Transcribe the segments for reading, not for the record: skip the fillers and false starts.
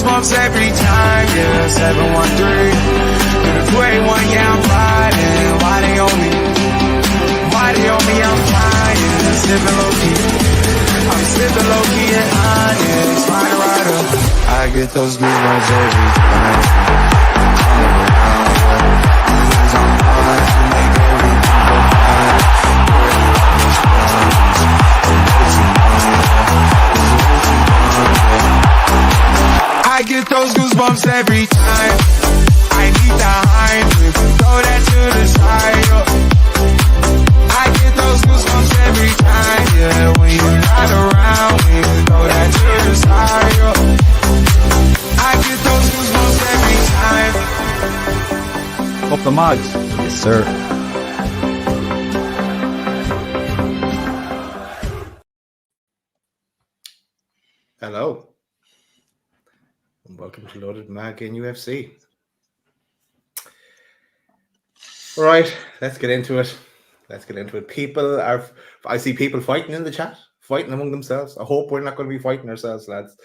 goosebumps every time, yeah, 713. To the 281, yeah, I'm riding. Why they on me? Why they on me? I'm flying, sipping low-key. I'm sipping low-key and honest, rider. I get those goosebumps every time. I'm hard to make everything go fine. I get those goosebumps every time. I need the Heimlich, throw that to the side. I get those goosebumps every time, yeah. When you're not around me, throw that to the side. I get those goosebumps every time. Up the mags. Yes, sir. Hello. And welcome to Loaded Mag NUFC. All right, let's get into it. I see people fighting in the chat, fighting among themselves. I hope we're not going to be fighting ourselves, lads.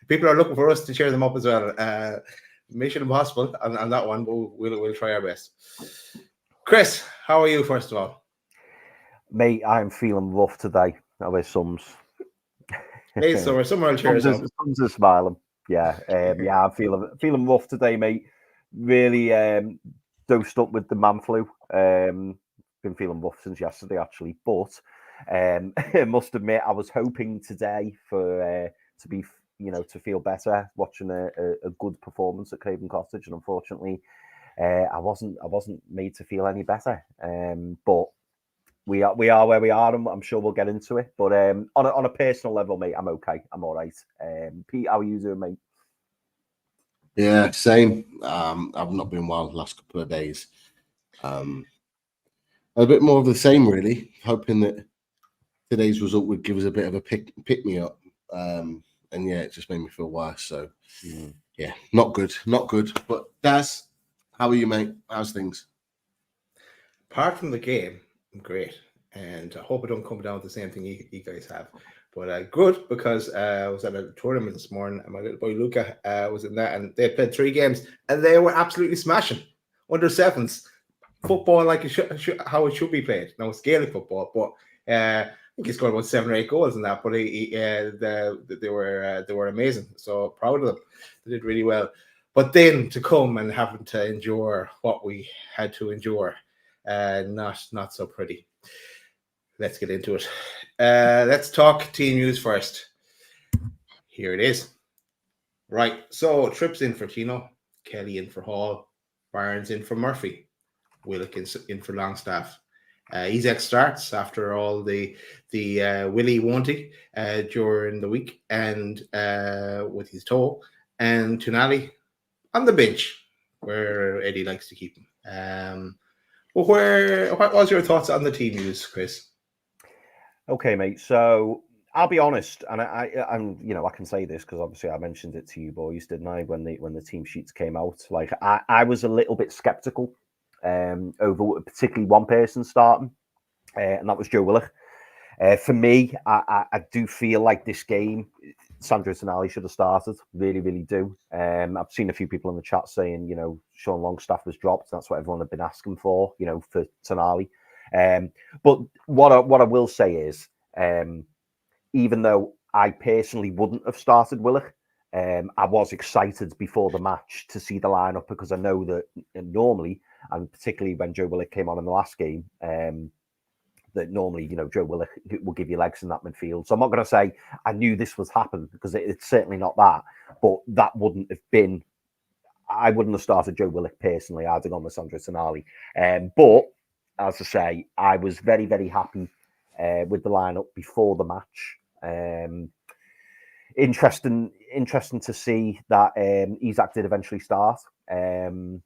People are looking for us to cheer them up as well. Mission impossible on that one, but we'll try our best. Chris, how are you, first of all? Mate, I'm feeling rough today. I wear sums. Hey, so we're somewhere cheer us up. Sums are smiling. Yeah, I'm feeling rough today, mate. Really dosed up with the man flu. Been feeling rough since yesterday, actually. But I must admit, I was hoping today for to be, to feel better, watching a good performance at Craven Cottage, and unfortunately, I wasn't made to feel any better. But we are where we are, and I'm sure we'll get into it. But on a personal level, mate, I'm okay. I'm all right. Pete, how are you doing, mate? Yeah, same. I've not been well the last couple of days. A bit more of the same, really. Hoping that today's result would give us a bit of a pick me up. And yeah, it just made me feel worse. So yeah, not good. But Daz, how are you, mate? How's things? Apart from the game, I'm great. And I hope I don't come down with the same thing you guys have. But good, because I was at a tournament this morning, and my little boy Luca was in that, and they played 3 games, and they were absolutely smashing under sevens. Football like how it should be played. Now it's Gaelic football, but I think he scored about 7 or 8 goals in that. But they were amazing. So proud of them. They did really well. But then to come and having to endure what we had to endure, not so pretty. Let's get into it. Let's talk team news first. Here it is. Right. So Tripp's in for Tino, Kelly in for Hall, Barnes in for Murphy, Willock in for Longstaff. Ezek starts after all the Willie Wonty during the week, and with his toe, and Tonali on the bench where Eddie likes to keep him. What was your thoughts on the team news, Chris? Okay, mate. So I'll be honest, and I'm I can say this because obviously I mentioned it to you boys, didn't I? When the team sheets came out, like I was a little bit skeptical over particularly one person starting, and that was Joe Willock. For me, I do feel like this game, Sandro Tonali should have started. Really, really do. I've seen a few people in the chat saying, Sean Longstaff was dropped. That's what everyone had been asking for, for Tonali. But what I will say is, even though I personally wouldn't have started Willock, I was excited before the match to see the lineup, because I know that normally, and particularly when Joe Willock came on in the last game, that normally, Joe Willock will give you legs in that midfield. So I'm not going to say I knew this was happening, because it's certainly not that. But that wouldn't have been, I wouldn't have started Joe Willock personally. I'd have gone with Sandro Tonali. But as I say, I was very, very happy with the lineup before the match. Interesting to see that Isaac did eventually start. We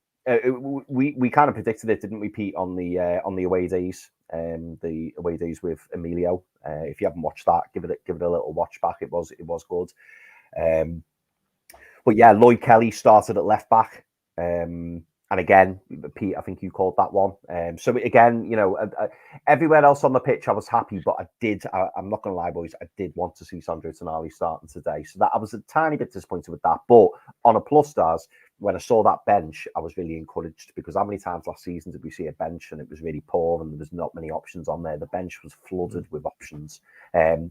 kind of predicted it, didn't we, Pete, on the away days, the away days with Emilio. If you haven't watched that, give it a little watch back. It was good. But yeah, Lloyd Kelly started at left back. And again, Pete, I think you called that one. So again, you know, everywhere else on the pitch, I was happy, but I'm not going to lie, boys, I did want to see Sandro Tonali starting today. So that I was a tiny bit disappointed with that. But on a plus stars, when I saw that bench, I was really encouraged, because how many times last season did we see a bench and it was really poor and there was not many options on there? The bench was flooded with options.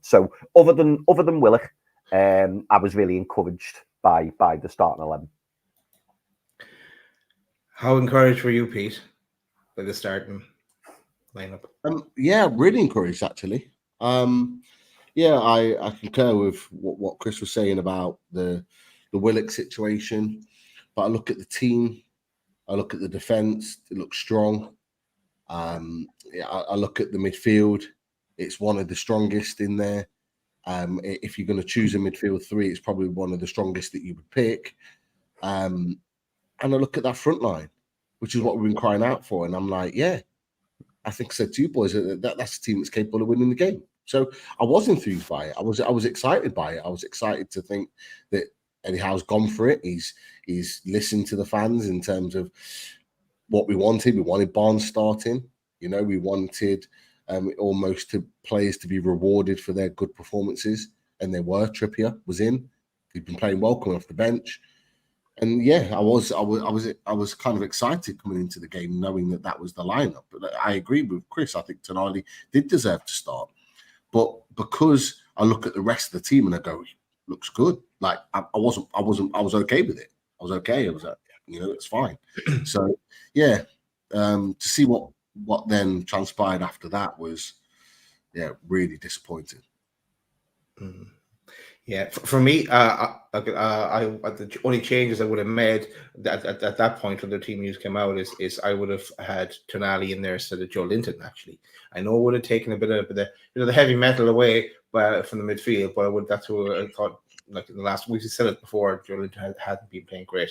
So other than Willock, I was really encouraged by the starting 11. How encouraged were you, Pete, by the starting lineup? Yeah, really encouraged actually. Yeah, I concur with what Chris was saying about the Willock situation. But I look at the team, I look at the defense, it looks strong. Yeah, I look at the midfield, it's one of the strongest in there. If you're going to choose a midfield three, it's probably one of the strongest that you would pick. And I look at that front line, which is what we've been crying out for. And I'm like, yeah, I think I said to you boys that's a team that's capable of winning the game. So I was enthused by it. I was excited by it. I was excited to think that Eddie Howe's gone for it. He's listened to the fans in terms of what we wanted. We wanted Barnes starting. You know, we wanted almost players to be rewarded for their good performances, and they were. Trippier was in. He'd been playing well coming off the bench. And yeah, I was kind of excited coming into the game, knowing that was the lineup. But I agree with Chris. I think Tonali did deserve to start, but because I look at the rest of the team and I go, looks good. Like I was okay with it. I was okay. I was you know, it's fine. So yeah, to see what then transpired after that was really disappointing. Mm-hmm. Yeah, for me, the only changes I would have made at that point when the team news came out is I would have had Tonali in there instead of Joe Linton. Actually, I know it would have taken a bit of the heavy metal away from the midfield, but that's what I thought. Like in the last week, we said it before, Joe Linton hadn't been playing great,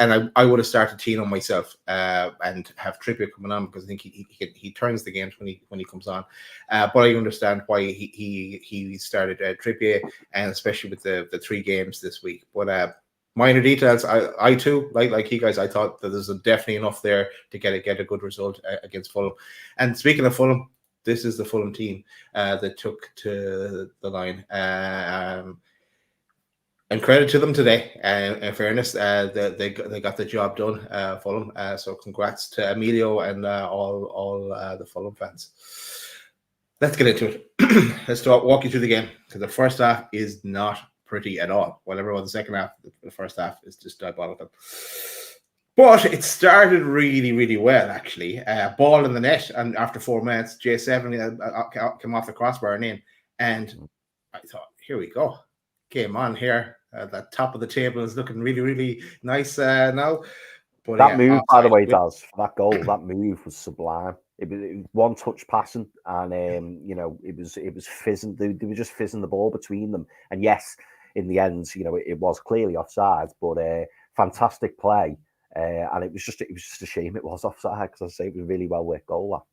and I would have started Tino myself and have Trippier coming on, because I think he turns the games when he comes on. But I understand why he started Trippier, and especially with the 3 games this week. But minor details, I too like you guys. I thought that there's definitely enough there to get a good result against Fulham. And speaking of Fulham, this is the Fulham team that took to the line. And credit to them today. In fairness, they got the job done, Fulham. So congrats to Emilio and all the Fulham fans. Let's get into it. Let's walk you through the game, because the first half is not pretty at all. Whatever was the second half, the first half is just diabolical. But it started really, really well, actually. Ball in the net, and after 4 minutes, J7 came off the crossbar and in. And I thought, here we go. Game on here. The top of the table is looking really, really nice now. But that move, by the way, that goal, that move was sublime. It was one touch passing, and you know, it was fizzing. They were just fizzing the ball between them. And yes, in the end, you know, it was clearly offside, but fantastic play. And it was just a shame it was offside, because I say it was a really well worked goal.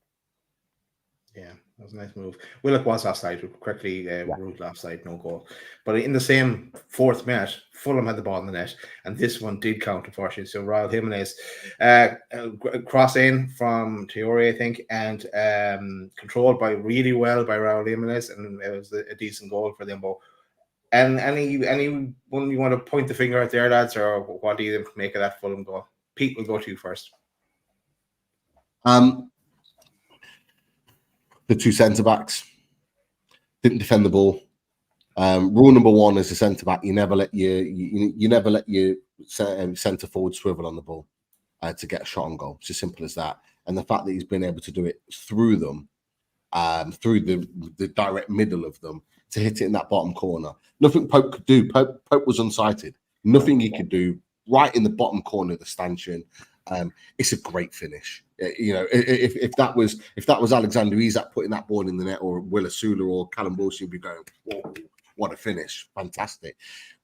Yeah, that was a nice move. Willock was offside, correctly ruled offside, no goal. But in the same 4th minute, Fulham had the ball in the net, and this one did count, unfortunately. So Raul Jimenez cross in from Traore, I think, and controlled really well by Raul Jimenez, and it was a decent goal for them both. And anyone you want to point the finger at there, lads, or what do you make of that Fulham goal? Pete, we'll go to you first. The 2 centre-backs didn't defend the ball. Rule number 1 as a centre-back, you never let your centre forward swivel on the ball to get a shot on goal. It's as simple as that. And the fact that he's been able to do it through them, through the direct middle of them, to hit it in that bottom corner. Nothing Pope could do. Pope was unsighted. Nothing he could do. Right in the bottom corner of the stanchion. It's a great finish. You know, if that was Alexander Isak putting that ball in the net, or Will Asula or Callum Wilson, you'd be going, whoa, what a finish. Fantastic.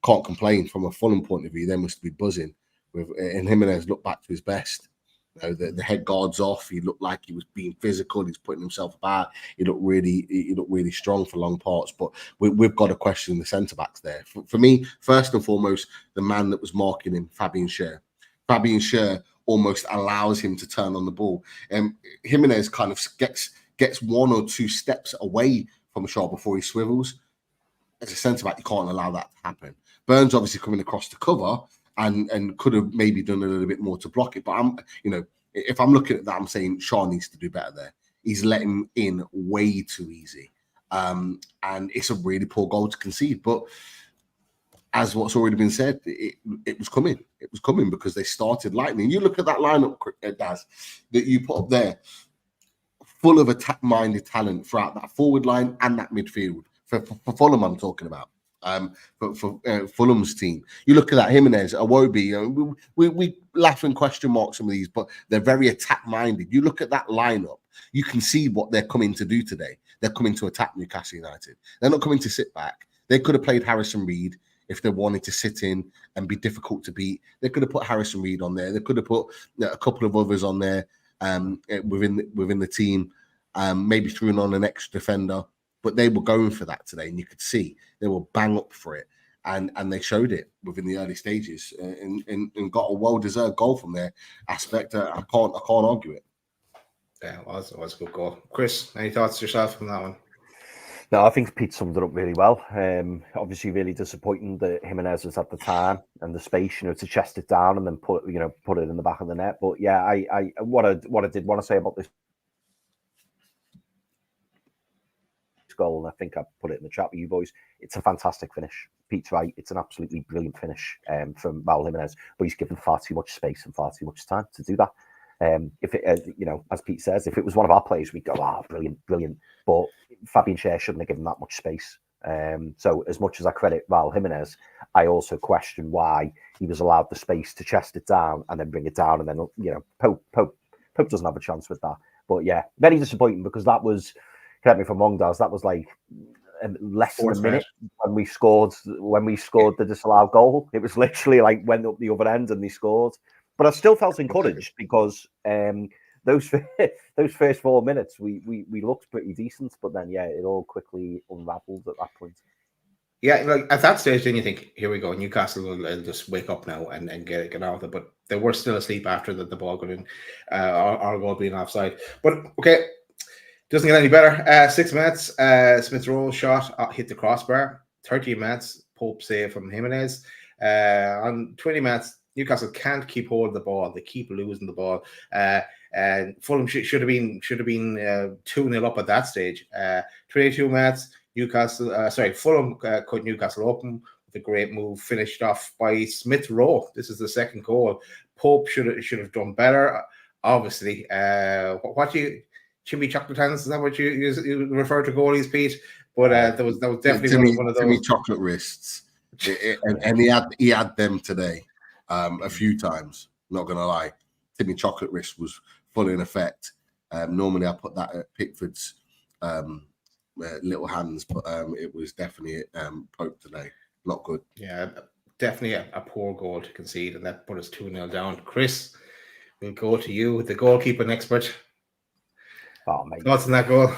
Can't complain from a Fulham point of view. They must be buzzing. And Jimenez looked back to his best. You know, the head guard's off. He looked like he was being physical. He's putting himself about. He looked really strong for long parts. But we've got to question the centre-backs there. For me, first and foremost, the man that was marking him, Fabian Schar. Fabian Schar almost allows him to turn on the ball. And Jimenez kind of gets 1 or 2 steps away from Schar before he swivels. As a centre back, you can't allow that to happen. Burns obviously coming across the cover and could have maybe done a little bit more to block it. But if I'm looking at that, I'm saying Schar needs to do better there. He's letting in way too easy. And it's a really poor goal to concede. But as what's already been said, it was coming. It was coming because they started lightning. You look at that lineup, Daz, that you put up there, full of attack-minded talent throughout that forward line and that midfield. For Fulham, I'm talking about. But for Fulham's team, you look at that Jimenez, Iwobi. We laugh and question mark some of these, but they're very attack-minded. You look at that lineup, you can see what they're coming to do today. They're coming to attack Newcastle United. They're not coming to sit back. They could have played Harrison Reed if they wanted to sit in and be difficult to beat. They could have put Harrison Reed on there. They could have put a couple of others on there within the team. Maybe threw on an extra defender. But they were going for that today, and you could see they were bang up for it, and they showed it within the early stages, and got a well-deserved goal from their aspect. I can't argue it. Yeah, it was a good goal. Chris, any thoughts yourself from that one? No, I think Pete summed it up really well. Obviously, really disappointing that Jimenez was at the time and the space, to chest it down and then put it in the back of the net. But yeah, what I did want to say about this goal, and I think I put it in the chat with you boys, it's a fantastic finish. Pete's right, it's an absolutely brilliant finish from Raul Jimenez, but he's given far too much space and far too much time to do that. If it, as Pete says, if it was one of our players, we'd go, brilliant. But Fabian Schär shouldn't have given that much space. So as much as I credit Raul Jimenez, I also question why he was allowed the space to chest it down and then bring it down, and then Pope doesn't have a chance with that. But yeah, very disappointing, because that was, correct me if I'm wrong, Daz, that was like less than a minute when we scored the disallowed goal. It was literally like went up the other end and they scored. But I still felt encouraged because those first 4 minutes we looked pretty decent, but then it all quickly unravelled at that point. Yeah, like at that stage, then you think, here we go, Newcastle will just wake up now and get out of it. But they were still asleep after the ball going in, our goal being offside. But okay. Doesn't get any better. 6 minutes, Smith Rowe shot, hit the crossbar. 30 minutes, Pope save from Jimenez. On 20 minutes, Newcastle can't keep hold of the ball. They keep losing the ball. And Fulham should have been 2-0 up at that stage. 22 minutes, Fulham cut Newcastle open with a great move, finished off by Smith Rowe. This is the second goal. Pope should have done better. Obviously, Chimmy chocolate hands, is that what you refer to goalies, Pete? But that was definitely one of those. Timmy chocolate wrists, and he had them today a few times. Not gonna lie, Timmy chocolate wrist was full in effect. Normally I put that at Pickford's little hands, but it was definitely Pope today. Not good. Yeah, definitely a poor goal to concede, and that put us 2-0 down. Chris, we'll go to you, the goalkeeping expert. Oh, mate. Thoughts on that goal?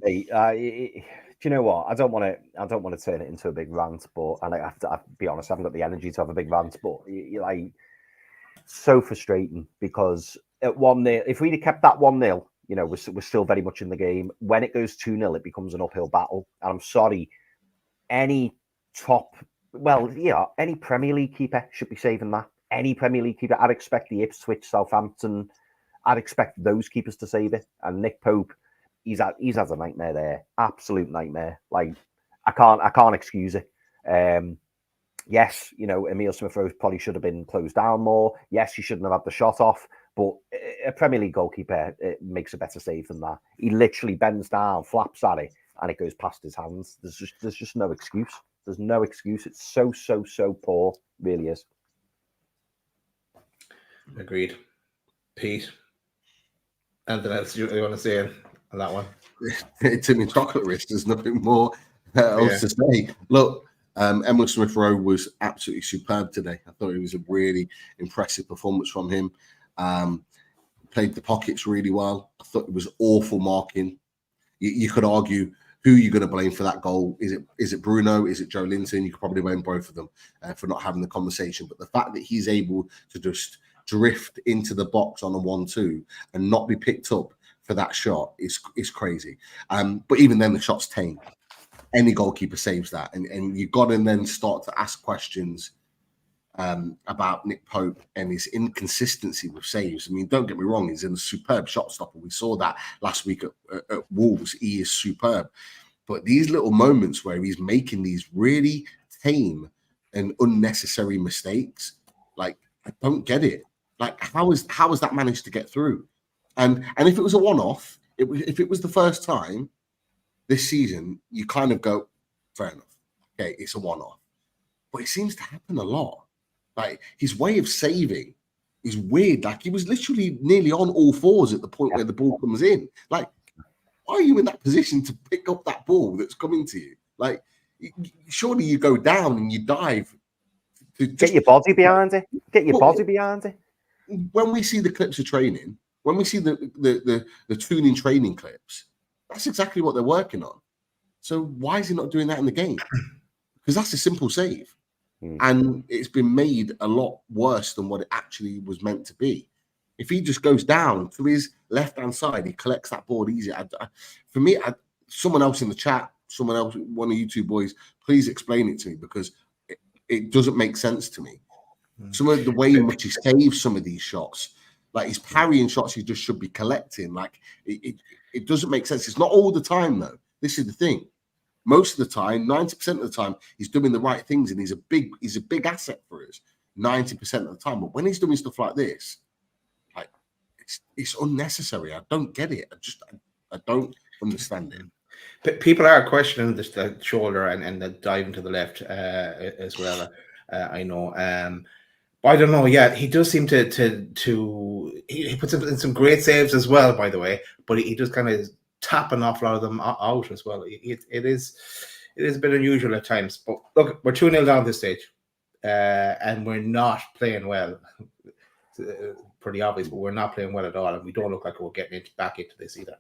Mate, do you know what? I don't want to turn it into a big rant, but I have to be honest, I haven't got the energy to have a big rant. But so frustrating, because at 1-0, if we'd have kept that 1-0, we're still very much in the game. When it goes 2-0, it becomes an uphill battle. And I'm sorry, any Premier League keeper should be saving that. Any Premier League keeper, I'd expect the Ipswich, Southampton. I'd expect those keepers to save it. And Nick Pope, he's had a nightmare there, absolute nightmare. Like I can't excuse it. Yes, Emile Smith-Rowe probably should have been closed down more. Yes, he shouldn't have had the shot off. But a Premier League goalkeeper makes a better save than that. He literally bends down, flaps at it, and it goes past his hands. There's just no excuse. There's no excuse. It's so poor, really is. Agreed. Pete, anything else you want to say on that one? Timmy chocolate wrist. There's nothing more else to say. Look, Emile Smith-Rowe was absolutely superb today. I thought it was a really impressive performance from him. Played the pockets really well. I thought it was awful marking. You could argue who you're going to blame for that goal. Is it Bruno? Is it Joe Linton? You could probably blame both of them for not having the conversation. But the fact that he's able to just drift into the box on a 1-2 and not be picked up for that shot is crazy. But even then, the shot's tame. Any goalkeeper saves that, and you've got to then start to ask questions about Nick Pope and his inconsistency with saves. I mean, don't get me wrong, he's a superb shot stopper. We saw that last week at Wolves. He is superb. But these little moments where he's making these really tame and unnecessary mistakes, like, I don't get it. Like, how is that managed to get through? And if it was a one-off, if it was the first time this season, you kind of go, fair enough. Okay, it's a one-off. But it seems to happen a lot. Like, his way of saving is weird. Like, he was literally nearly on all fours at the point where the ball comes in. Like, why are you in that position to pick up that ball that's coming to you? Like, surely you go down and you dive. Get your body behind it. Get your body behind it. When we see the clips of training, when we see the tuning training clips, that's exactly what they're working on. So why is he not doing that in the game? Because that's a simple save. And it's been made a lot worse than what it actually was meant to be. If he just goes down to his left-hand side, he collects that ball easy. For me, someone else in the chat, someone else, one of you two boys, please explain it to me, because it doesn't make sense to me. Some of the way in which he saves some of these shots, like he's parrying shots he just should be collecting. Like, it doesn't make sense. It's not all the time, though. This is the thing. Most of the time, 90% of the time, he's doing the right things, and he's a big asset for us 90% of the time. But when he's doing stuff like this, like, it's unnecessary. I don't get it. I don't understand it. But people are questioning the shoulder and the diving to the left as well. I know. But I don't know. Yeah, he does seem to he puts in some great saves as well, by the way. But he just kind of tap an awful lot of them out as well. It is a bit unusual at times. But look, we're 2-0 down this stage, and we're not playing well. It's pretty obvious, but we're not playing well at all, and we don't look like we're getting back into this either.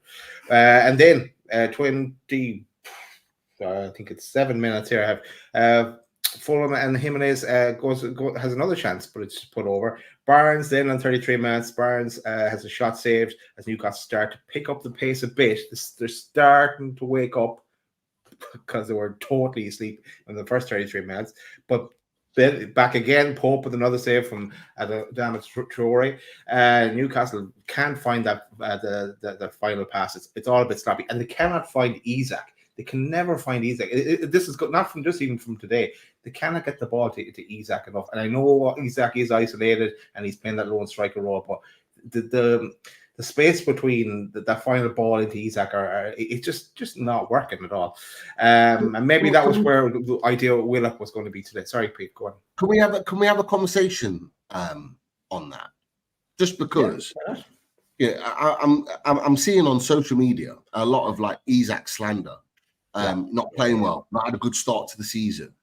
And then 20, I think it's 7 minutes here. I have Fulham and Jimenez has another chance, but it's put over. Barnes then on 33 minutes. Barnes has a shot saved as Newcastle start to pick up the pace a bit. They're starting to wake up because they were totally asleep in the first 33 minutes. But then back again, Pope with another save from Adama Traore. Newcastle can't find that the final pass. It's all a bit sloppy, and they cannot find Isak. They can never find Isak. This is not from just even from today. They cannot get the ball to Isak enough. And I know Isak is isolated and he's playing that lone striker role, but the space between that final ball into Isak it's just not working at all. And maybe that was where the idea of Willock was going to be today. Sorry, Pete, go on. Can we have a conversation on that? Just because. Yeah, I'm seeing on social media a lot of like Isak slander. Not playing well, not had a good start to the season.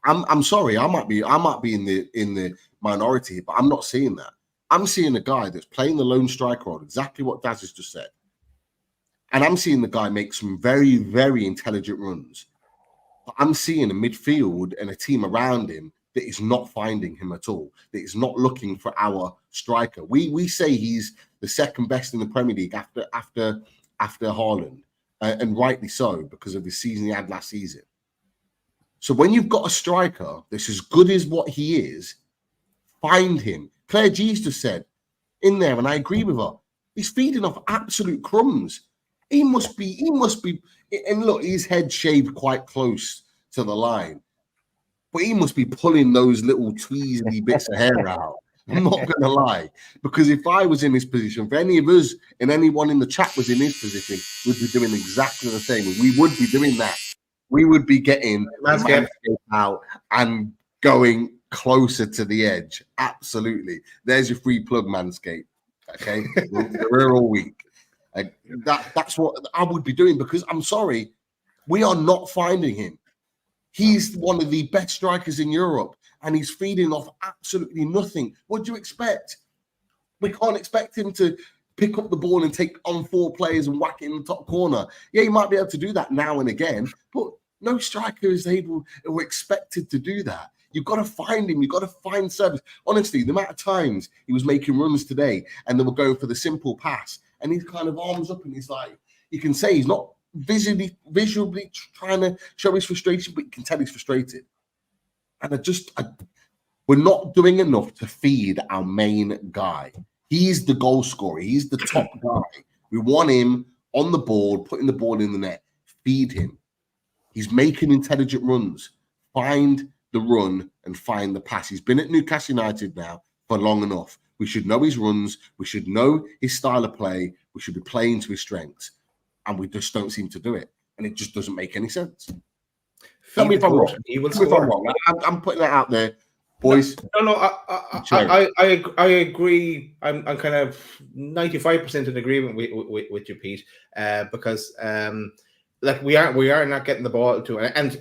I'm sorry, I might be in the minority, but I'm not seeing that. I'm seeing a guy that's playing the lone striker role, exactly what Daz has just said. And I'm seeing the guy make some very, very intelligent runs. But I'm seeing a midfield and a team around him that is not finding him at all, that is not looking for our striker. We say he's the second best in the Premier League after Haaland. And rightly so, because of the season he had last season. So when you've got a striker that's as good as what he is, find him. Claire G's just said in there, and I agree with her, he's feeding off absolute crumbs. He must be, and look, his head shaved quite close to the line, but he must be pulling those little tweezy bits of hair out. I'm not going to lie, because if I was in this position, if any of us and anyone in the chat was in this position, we'd be doing exactly the same. We would be doing that. We would be getting Manscaped out and going closer to the edge. Absolutely. There's your free plug, Manscaped. Okay, we're all week. That's what I would be doing, because I'm sorry, we are not finding him. He's one of the best strikers in Europe, and he's feeding off absolutely nothing. What do you expect? We can't expect him to pick up the ball and take on 4 players and whack it in the top corner. Yeah, he might be able to do that now and again, but no striker is able or expected to do that. You've got to find him. You've got to find service. Honestly, the amount of times he was making runs today and they were going for the simple pass and he's kind of arms up and he's like, you can say he's not visually trying to show his frustration, but you can tell he's frustrated. And we're not doing enough to feed our main guy. He's the goal scorer. He's the top guy. We want him on the board, putting the ball in the net. Feed him. He's making intelligent runs. Find the run and find the pass. He's been at Newcastle United now for long enough. We should know his runs. We should know his style of play. We should be playing to his strengths. And we just don't seem to do it. And it just doesn't make any sense. Tell me if I'm wrong. I'm putting that out there. Boys, I agree. I'm kind of 95% in agreement with you, Pete, because like we are not getting the ball to him, and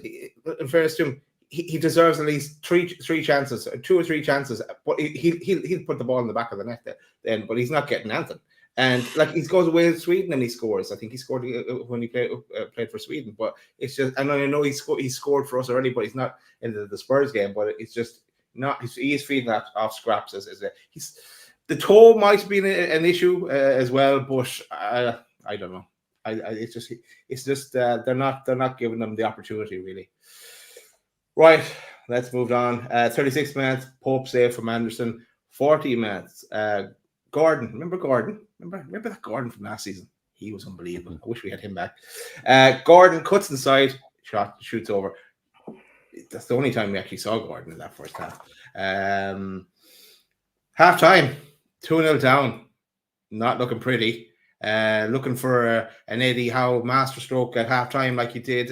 in fairness to him, he deserves at least three chances, 2 or 3 chances, but he'll put the ball in the back of the net then, but he's not getting anything. And like he goes away to Sweden and he scores. I think he scored when he played for Sweden, but it's just, and I know he scored for us already, but he's not in the Spurs game. But it's just not. He is feeding that off scraps. He's the toe might have been an issue as well, but I don't know. It's just they're not giving them the opportunity really. Right, let's move on. 36 minutes, Pope save from Anderson. 40 minutes. Gordon, remember Gordon? Remember that Gordon from last season? He was unbelievable. I wish we had him back. Gordon cuts inside, shoots over. That's the only time we actually saw Gordon in that first half. Half time, 2-0 down. Not looking pretty. Looking for an Eddie Howe masterstroke at half time like he did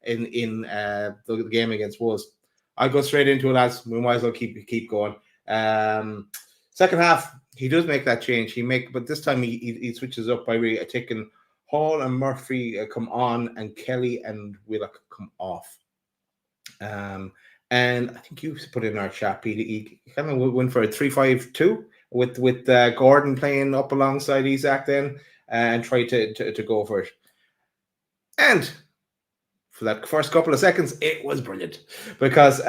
in the game against Wolves. I'll go straight into it, lads. We might as well keep going. Second half, he does make that change. But this time he switches up by really taking Hall and Murphy come on, and Kelly and Willock come off. And I think you put in our chat, Pete. He kind of went for a 3-5-2 with Gordon playing up alongside Isak then, and tried to go for it. And for that first couple of seconds, it was brilliant because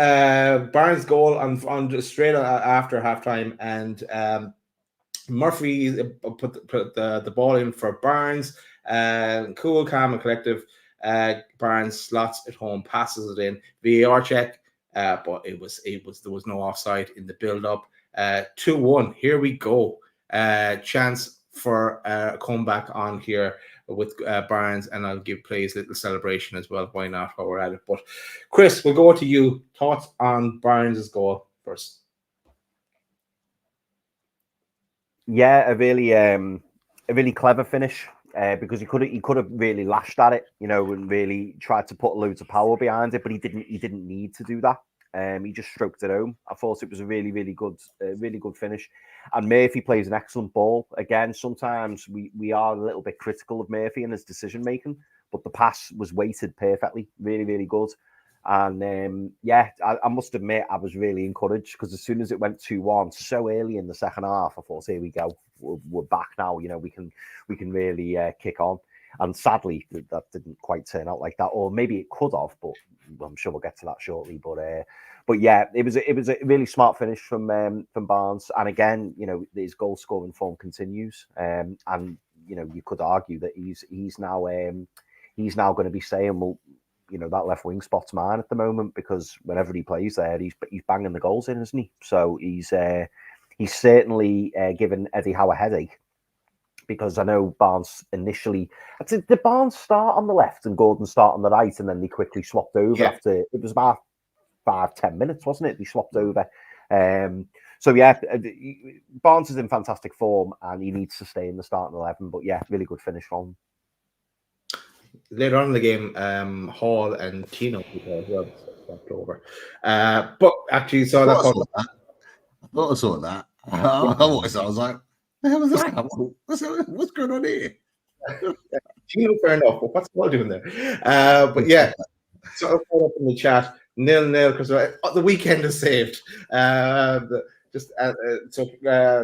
Barnes' goal on straight after halftime, and Murphy put the ball in for Barnes. Cool, calm, and collective. Barnes slots it home, passes it in. VAR check, but there was no offside in the build-up. 2-1. Here we go. Chance for a comeback on here with Barnes, and I'll give plays a little celebration as well. Why not? While we're at it. But Chris, we'll go to you. Thoughts on Barnes' goal first? Yeah, a really clever finish because he could have really lashed at it, and really tried to put loads of power behind it, but he didn't need to do that. He just stroked it home. I thought it was a really good finish. And Murphy plays an excellent ball. Again, sometimes we are a little bit critical of Murphy and his decision making, but the pass was weighted perfectly. Really good. And I must admit I was really encouraged because as soon as it went 2-1 so early in the second half, I thought, here we go, we're back now. We can really kick on. And sadly, that didn't quite turn out like that, or maybe it could have, but I'm sure we'll get to that shortly. But yeah, it was a really smart finish from Barnes, and again, his goal scoring form continues, and you could argue that he's now going to be saying, well, that left wing spot's mine at the moment, because whenever he plays there, he's banging the goals in, isn't he? So he's certainly given Eddie Howe a headache. Because I know Barnes initially, did Barnes start on the left and Gordon start on the right, and then they quickly swapped over after it was about 5-10 minutes, wasn't it? They swapped over. So yeah, Barnes is in fantastic form and he needs to stay in the starting 11. But yeah, really good finish from him. Later on in the game, Hall and Tino swapped over. But actually, saw that. I thought I saw that. I was like, the hell is that? What's going on here? Gino, fair enough. But what's Paul doing there? But yeah, sort of put up in the chat 0-0 because the weekend is saved. So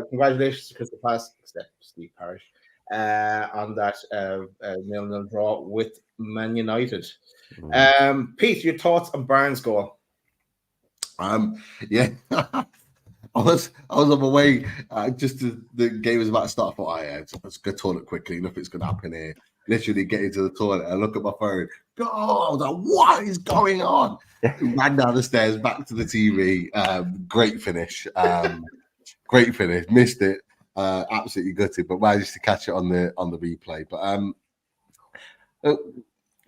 congratulations to Crystal Palace, Steve Parish, on that 0-0 draw with Man United. Pete, your thoughts on Barnes' goal? Yeah. I was on my way. Just as the game was about to start. I thought, let's go toilet quickly. Nothing's going to happen here. Literally get into the toilet and look at my phone. God, I was like, what is going on? Ran down the stairs, back to the TV. Great finish. Great finish. Missed it. Absolutely gutted, but managed to catch it on the replay. But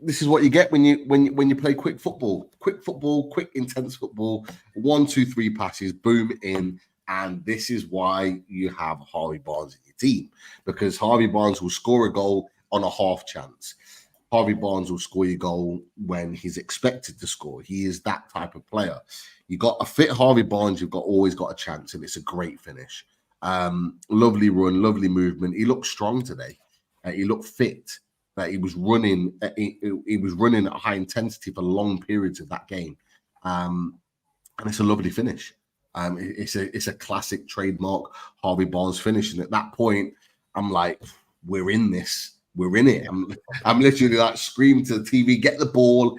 this is what you get when you play quick football, quick intense football. 1, 2, 3 passes, boom in, and this is why you have Harvey Barnes in your team, because Harvey Barnes will score a goal on a half chance. Harvey Barnes will score your goal when he's expected to score. He is that type of player. You got a fit Harvey Barnes, you've always got a chance, and it's a great finish. Lovely run, lovely movement. He looked strong today. He looked fit. That he was running. He was running at high intensity for long periods of that game, and it's a lovely finish. It's a classic trademark Harvey Barnes finish. And at that point, I'm like, we're in this. We're in it. I'm literally like screaming to the TV, get the ball,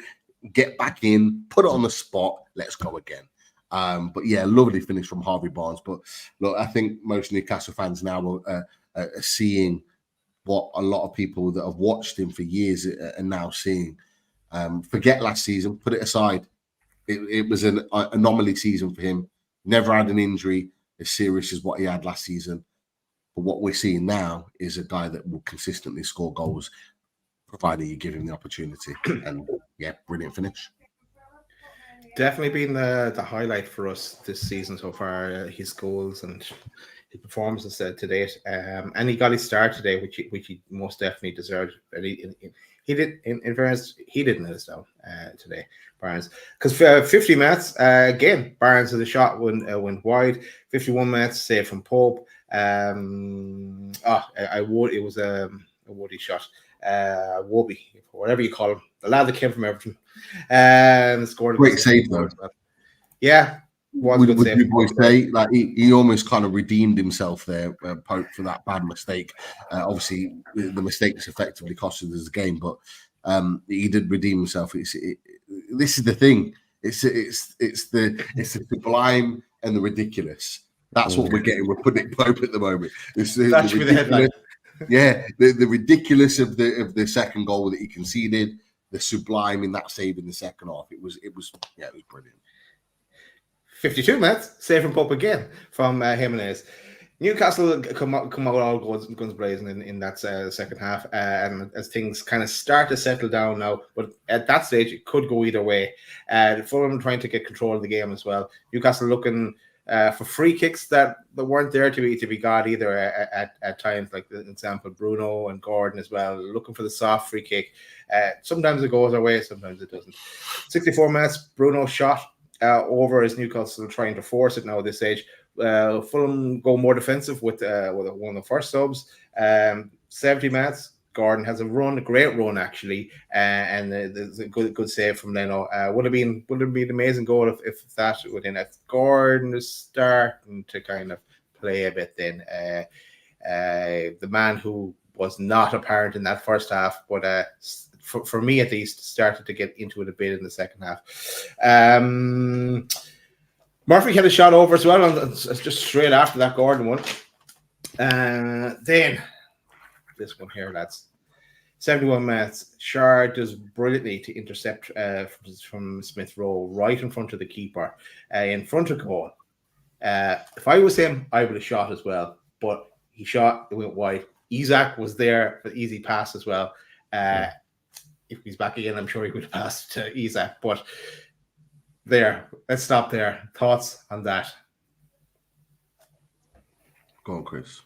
get back in, put it on the spot, let's go again. But yeah, lovely finish from Harvey Barnes. But look, I think most Newcastle fans now are seeing what a lot of people that have watched him for years are now seeing. Forget last season, put it aside. It was an anomaly season for him. Never had an injury as serious as what he had last season. But what we're seeing now is a guy that will consistently score goals, provided you give him the opportunity. And yeah, brilliant finish. Definitely been the highlight for us this season so far. His goals and his performances to date, and he got his start today, which he most definitely deserved. He did. In fairness, he didn't let us down today, Barnes, because 50 minutes again. Barnes had a shot went wide. 51 minutes save from Pope. It was a woody shot. Wobie, whatever you call him, the lad that came from Everton, scored a great save though. Yeah. Would you boys say like he almost kind of redeemed himself there, Pope, for that bad mistake? Obviously, the mistakes effectively costed us the game, but he did redeem himself. This is the thing. It's the sublime and the ridiculous. That's what we're getting. We're putting Pope at the moment. It's the headline. Yeah, the ridiculous of the second goal that he conceded, the sublime in that save in the second half. It was brilliant. 52 minutes, save from Pope again from Jimenez. Newcastle come out all guns blazing in that second half, and as things kind of start to settle down now, but at that stage it could go either way. Fulham trying to get control of the game as well. Newcastle looking for free kicks that weren't there to be got either at times, like the example Bruno and Gordon as well, looking for the soft free kick. Sometimes it goes our way, sometimes it doesn't. 64 minutes, Bruno shot over as Newcastle trying to force it now at this stage. Fulham go more defensive with one of the first subs. 70 minutes, Gordon has a great run actually, and there's a good save from Leno. Would have been an amazing goal if that would in. If Gordon is starting to kind of play a bit, then the man who was not apparent in that first half, but for me at least, started to get into it a bit in the second half. Murphy had a shot over as well, and just straight after that Gordon one. Then this one here, lads. 71 minutes. Schar does brilliantly to intercept from Smith Rowe right in front of the keeper, in front of goal. If I was him, I would have shot as well, but he shot, it went wide. Isak was there for the easy pass as well. If he's back again, I'm sure he would have passed to Isak, but there, let's stop there. Thoughts on that? Go on, Chris.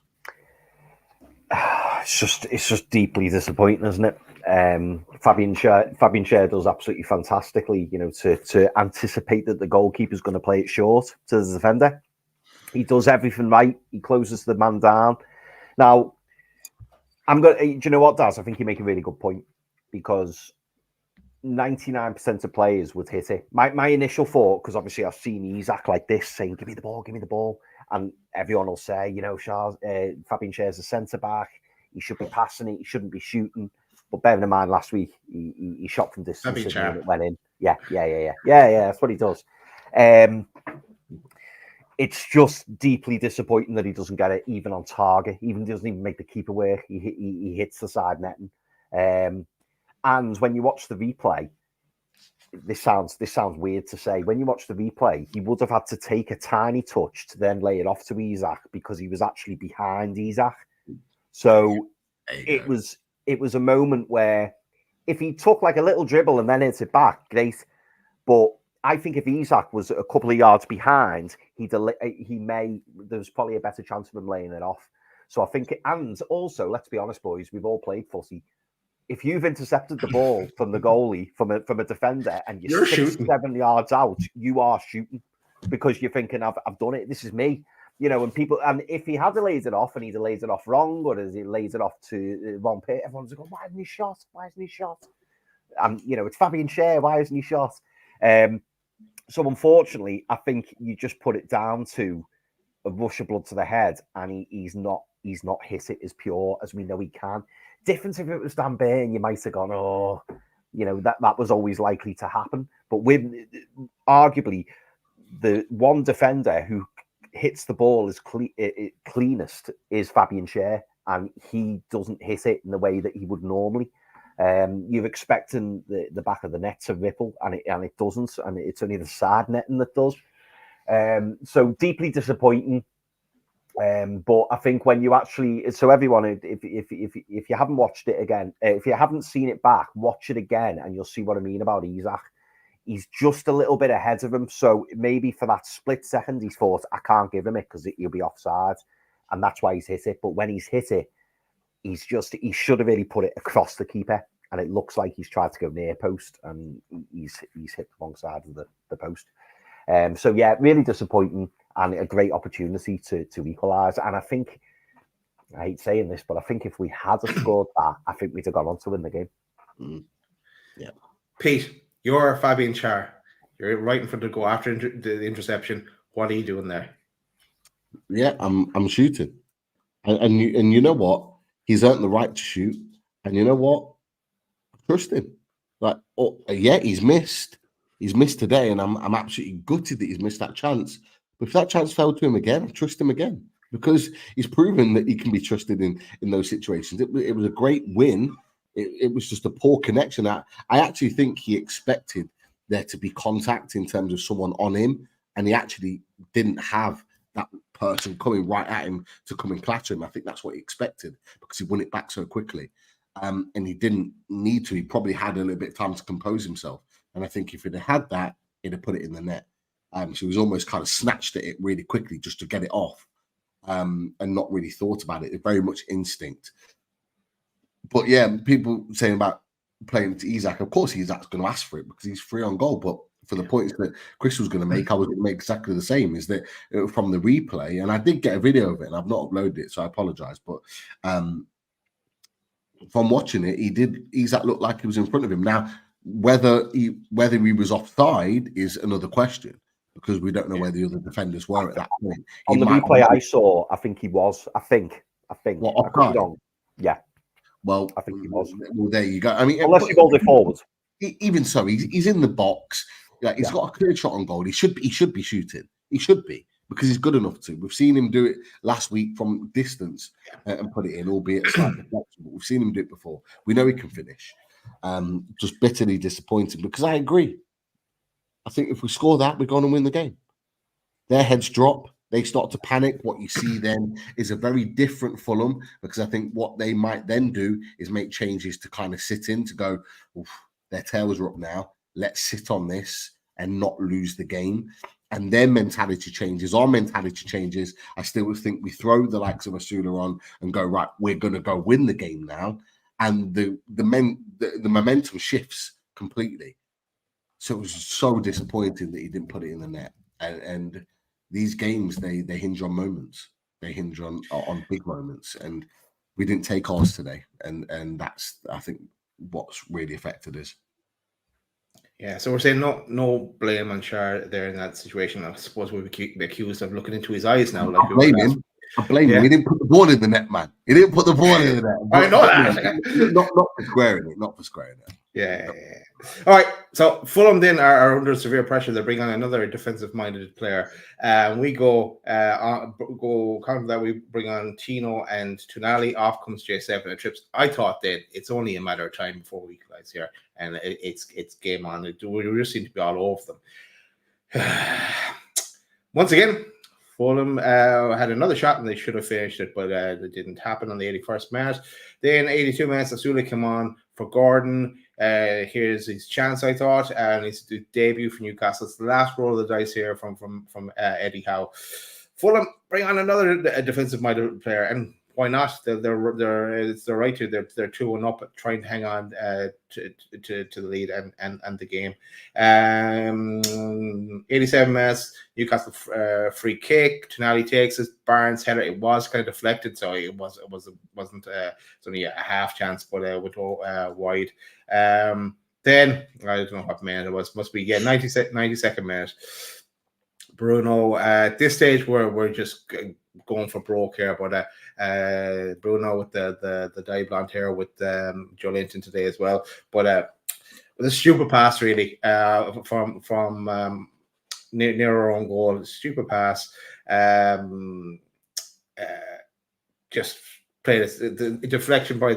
It's just deeply disappointing, isn't it? Fabian Schär does absolutely fantastically, to anticipate that the goalkeeper's going to play it short to the defender. He does everything right. He closes the man down. Now, do you know what, Daz? I think you make a really good point, because 99% of players would hit it. My initial thought, because obviously I've seen Isak like this saying, give me the ball. And everyone will say, Fabian Schär's a centre-back. He should be passing it. He shouldn't be shooting. But bearing in mind, last week, he shot from distance and it went in. Yeah. That's what he does. It's just deeply disappointing that he doesn't get it even on target. Even doesn't even make the keeper work. He hits the side netting. And when you watch the replay, this sounds weird to say. When you watch the replay, he would have had to take a tiny touch to then lay it off to Isak because he was actually behind Isak. So it was a moment where if he took like a little dribble and then hits it back, great. But I think if Isak was a couple of yards behind, there's probably a better chance of him laying it off. So I think, and also, let's be honest, boys, we've all played footy. If you've intercepted the ball from the goalie, from a defender, and you're 6-7 yards out, you are shooting because you're thinking, I've done it. This is me. And if he had laid it off and he'd laid it off wrong, or as he lays it off to Von Pit, everyone's going, why hasn't he shot? Why hasn't he shot? And, it's Fabian Schär. Why hasn't he shot? So unfortunately, I think you just put it down to a rush of blood to the head, and he's not hit it as pure as we know he can. Different if it was Dan Burn, you might have gone, that was always likely to happen. But with arguably the one defender who hits the ball as cleanest is Fabian Schär, and he doesn't hit it in the way that he would normally. You're expecting the back of the net to ripple, and it doesn't, and it's only the side netting that does. So deeply disappointing. But I think when you actually, so everyone, if you haven't watched it again, if you haven't seen it back, watch it again, and you'll see what I mean about Isak. He's just a little bit ahead of him, so maybe for that split second, he's thought, I can't give him it because he'll be offside, and that's why he's hit it. But when he's hit it, he should have really put it across the keeper, and it looks like he's tried to go near post, and he's hit the wrong side of the post. So yeah, really disappointing, and a great opportunity to equalise. And I think, I hate saying this, but I think if we had scored that, I think we'd have gone on to win the game. Yeah. Pete, you're Fabian Schär. You're right in front of go after the interception. What are you doing there? Yeah, I'm shooting, and you know what? He's earned the right to shoot, and you know what? I trust him. He's missed. He's missed today, and I'm absolutely gutted that he's missed that chance. But if that chance fell to him again, I trust him again because he's proven that he can be trusted in those situations. It was a great win. It was just a poor connection. I actually think he expected there to be contact in terms of someone on him, and he actually didn't have that person coming right at him to come and clatter him. I think that's what he expected because he won it back so quickly. And he didn't need to. He probably had a little bit of time to compose himself. And I think if he'd have had that, he'd have put it in the net. So he was almost kind of snatched at it really quickly just to get it off and not really thought about it. It's very much instinct. But yeah, people saying about playing to Isak, of course Isak's going to ask for it because he's free on goal. But for the points that Chris was going to make, I was going to make exactly the same, is that from the replay, and I did get a video of it and I've not uploaded it, so I apologize. But from watching it, Isak looked like he was in front of him. Now, whether he was offside is another question because we don't know where the other defenders were at that point. On the replay I saw, I think he was. I think. What, offside? Yeah. Well, I think he was. Well, there you go. I mean, unless he rolled it forward. Even so, he's in the box. Like, he's got a clear shot on goal. He should be shooting. He should be because he's good enough to. We've seen him do it last week from distance and put it in, albeit slightly flexible. We've seen him do it before. We know he can finish. Just bitterly disappointed because I agree. I think if we score that, we're going to win the game. Their heads drop. They start to panic. What you see then is a very different Fulham because I think what they might then do is make changes to kind of sit in to go, their tails are up now. Let's sit on this and not lose the game. And their mentality changes. Our mentality changes. I still think we throw the likes of Asula on and go, right, we're going to go win the game now. And the momentum shifts completely. So it was so disappointing that he didn't put it in the net. And these games, they hinge on moments. They hinge on big moments. And we didn't take ours today. And that's, I think, what's really affected us. Yeah, so we're saying no blame on Schär there in that situation. I suppose we'll be accused of looking into his eyes now. Like blame him. I blame him. Yeah. He didn't put the ball in the net, man. He didn't put the ball in the net. I know that. Not for squaring it. Not for squaring it. Yeah. All right. So Fulham then are under severe pressure. They bring on another defensive-minded player. We go counter that. We bring on Tino and Tonali. Off comes J7 and trips. I thought that it's only a matter of time before we equalize here, and it's game on. We just seem to be all over them. Once again, Fulham had another shot and they should have finished it, but it didn't happen on the 81st minute. Then 82 minutes, Asula came on for Gordon. Here's his chance, I thought, and his debut for Newcastle. It's the last roll of the dice here from Eddie Howe. Fulham bring on another defensive-minded player, and why not? It's their right to. They're 2-1 up, trying to hang on to the lead and the game. 87 minutes, Newcastle free kick. Tonali takes it. Barnes header. It was kind of deflected, so it wasn't. It's only a half chance, but would go wide. Then I don't know what minute it was. Must be 92nd minute. Bruno. At this stage, we're just going for broke here, but Bruno with the dye blonde hair with Joe Linton today as well. But a stupid pass really from near our own goal. Stupid pass. Just played the deflection by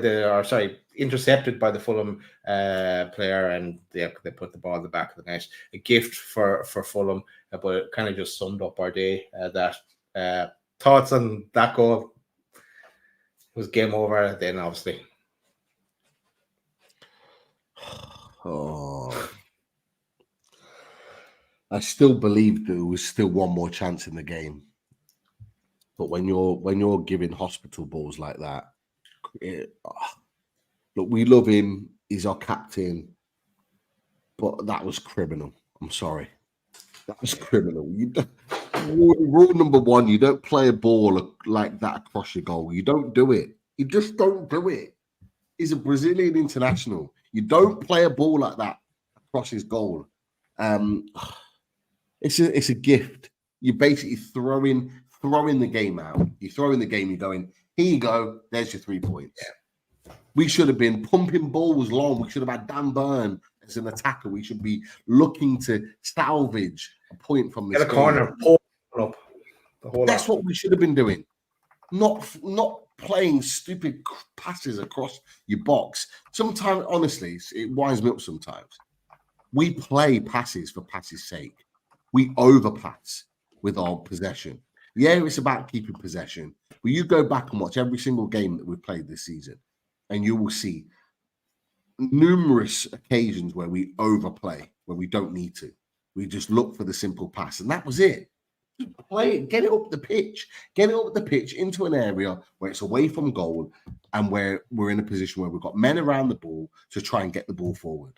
intercepted by the Fulham player, and they put the ball in the back of the net. A gift for Fulham, but it kind of just summed up our day. Thoughts on that goal? It was game over then, obviously. Oh, I still believe there was still one more chance in the game, but when you're giving hospital balls like that, look, we love him. He's our captain, but that was criminal. I'm sorry, that was criminal. Rule number one: you don't play a ball like that across your goal. You don't do it. You just don't do it. He's a Brazilian international. You don't play a ball like that across his goal. It's a gift. You're basically throwing the game out. You're throwing the game. You're going, here you go. There's your 3 points. Yeah. We should have been pumping balls long. We should have had Dan Burn as an attacker. We should be looking to salvage a point from this. Get a corner, pull up. That's what we should have been doing. Not playing stupid passes across your box. Sometimes, honestly, it winds me up sometimes. We play passes for passes' sake. We overpass with our possession. Yeah, it's about keeping possession. But you go back and watch every single game that we've played this season, and you will see numerous occasions where we overplay, where we don't need to. We just look for the simple pass, and that was it. Play it, get it up the pitch, into an area where it's away from goal and where we're in a position where we've got men around the ball to try and get the ball forward.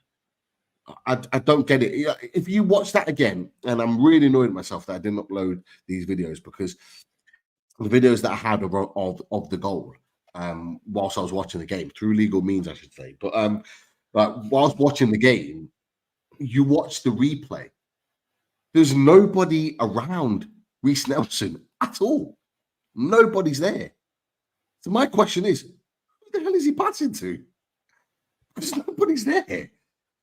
I don't get it. If you watch that again, and I'm really annoyed at myself that I didn't upload these videos, because the videos that I had of the goal, whilst I was watching the game, through legal means, I should say. But whilst watching the game, you watch the replay. There's nobody around Reece Nelson at all. Nobody's there. So my question is, who the hell is he passing to? Because nobody's there.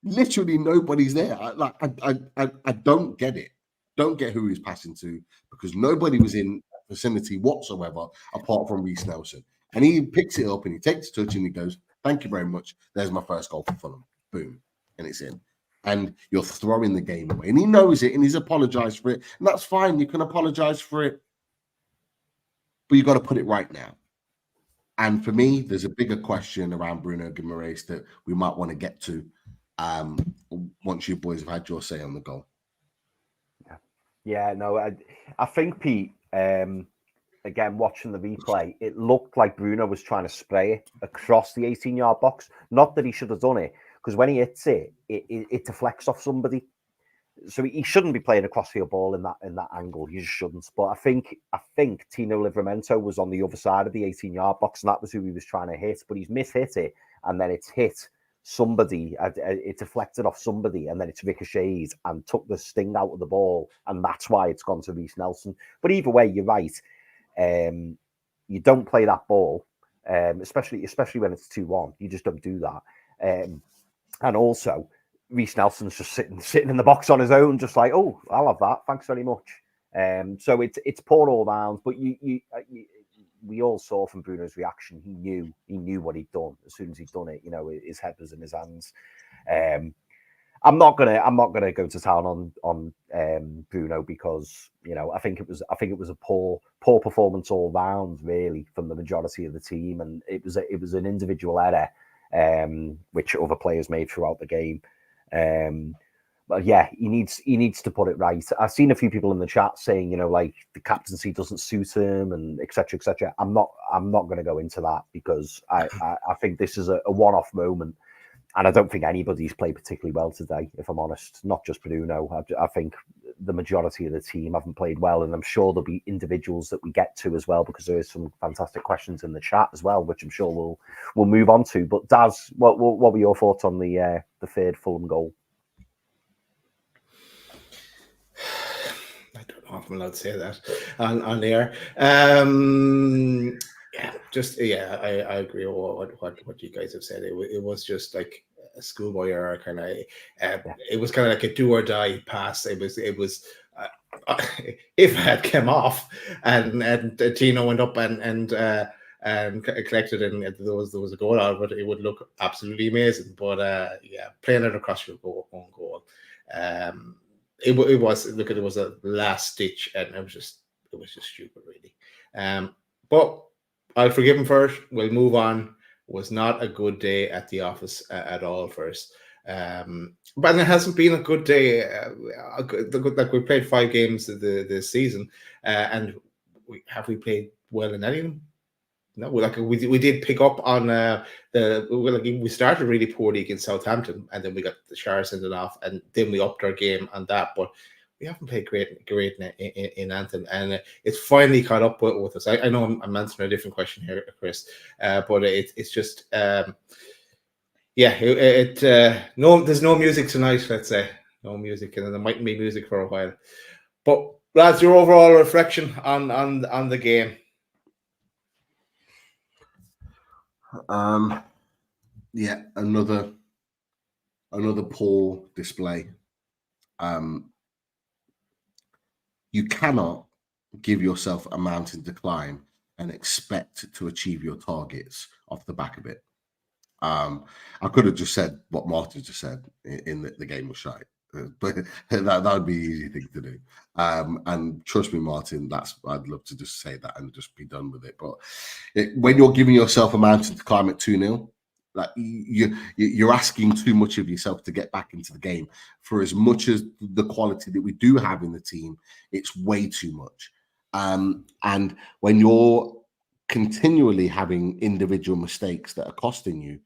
Literally nobody's there. I don't get it. Don't get who he's passing to, because nobody was in vicinity whatsoever apart from Reece Nelson. And he picks it up and he takes a touch and he goes, "Thank you very much. There's my first goal for Fulham." Boom. And it's in. And you're throwing the game away. And he knows it and he's apologized for it. And that's fine. You can apologize for it. But you've got to put it right now. And for me, there's a bigger question around Bruno Guimaraes that we might want to get to once you boys have had your say on the goal. Yeah, no, I think, Pete, again, watching the replay, it looked like Bruno was trying to spray it across the 18-yard box. Not that he should have done it, because when he hits it, it deflects off somebody. So he shouldn't be playing a crossfield ball in that angle. He just shouldn't. But I think Tino Livramento was on the other side of the 18-yard box, and that was who he was trying to hit. But he's mishit it, and then it's hit somebody. It deflected off somebody, and then it's ricocheted and took the sting out of the ball, and that's why it's gone to Reece Nelson. But either way, you're right. You don't play that ball, especially when it's 2-1. You just don't do that. And also, Reece Nelson's just sitting in the box on his own, just like, oh, I'll have that. Thanks very much. So it's poor all round. But we all saw from Bruno's reaction, he knew what he'd done as soon as he'd done it. You know, his head was in his hands. I'm not gonna go to town on Bruno because, you know, I think it was a poor performance all round, really, from the majority of the team, and it was an individual error which other players made throughout the game. But yeah, he needs to put it right. I've seen a few people in the chat saying, you know, like the captaincy doesn't suit him and etc. etc. I'm not going to go into that because I think this is a one-off moment. And I don't think anybody's played particularly well today, if I'm honest. Not just Bruno. I think the majority of the team haven't played well, and I'm sure there'll be individuals that we get to as well, because there is some fantastic questions in the chat as well, which I'm sure we'll move on to. But Daz, what were your thoughts on the third Fulham goal? I don't know if I'm allowed to say that on the air. I agree with what you guys have said. It was just like a schoolboy error, kind of. It was kind of like a do or die pass. It was if it had come off and Tino went up and collected and there was a goal out of it, it would look absolutely amazing. But playing it across your own goal. It was a last stitch, and it was just stupid, really. But I'll forgive him first. We'll move on. Was not a good day at the office at all first. But it hasn't been a good day. Like we played 5 games this season, and we played well in any of them? No, we did pick up on we started really poorly against Southampton, and then we got the Schar sending off, and then we upped our game on that. But we haven't played great in Anthem, and it's finally caught up with us. I know I'm answering a different question here, Chris, but it's just no, there's no music tonight. Let's say no music, and there mightn't be music for a while. But lads, your overall reflection on the game. Another poor display. You cannot give yourself a mountain to climb and expect to achieve your targets off the back of it. I could have just said what Martin just said in the game was shite, but that would be an easy thing to do. And trust me, Martin, I'd love to just say that and just be done with it. But when you're giving yourself a mountain to climb at 2-0, like you're asking too much of yourself to get back into the game. For as much as the quality that we do have in the team, it's way too much. And when you're continually having individual mistakes that are costing you,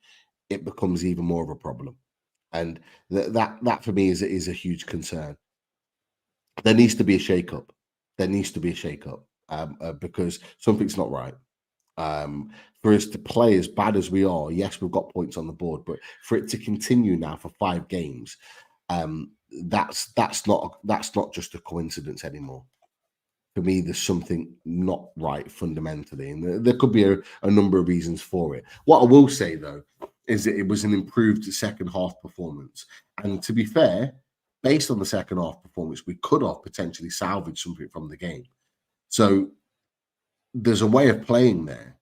it becomes even more of a problem. And that for me is a huge concern. There needs to be a shake-up. Because something's not right. For us to play as bad as we are, yes, we've got points on the board, but for it to continue now for 5 games, that's not just a coincidence anymore. For me, there's something not right fundamentally, and there could be a number of reasons for it. What I will say, though, is that it was an improved second half performance. And to be fair, based on the second half performance, we could have potentially salvaged something from the game. So there's a way of playing there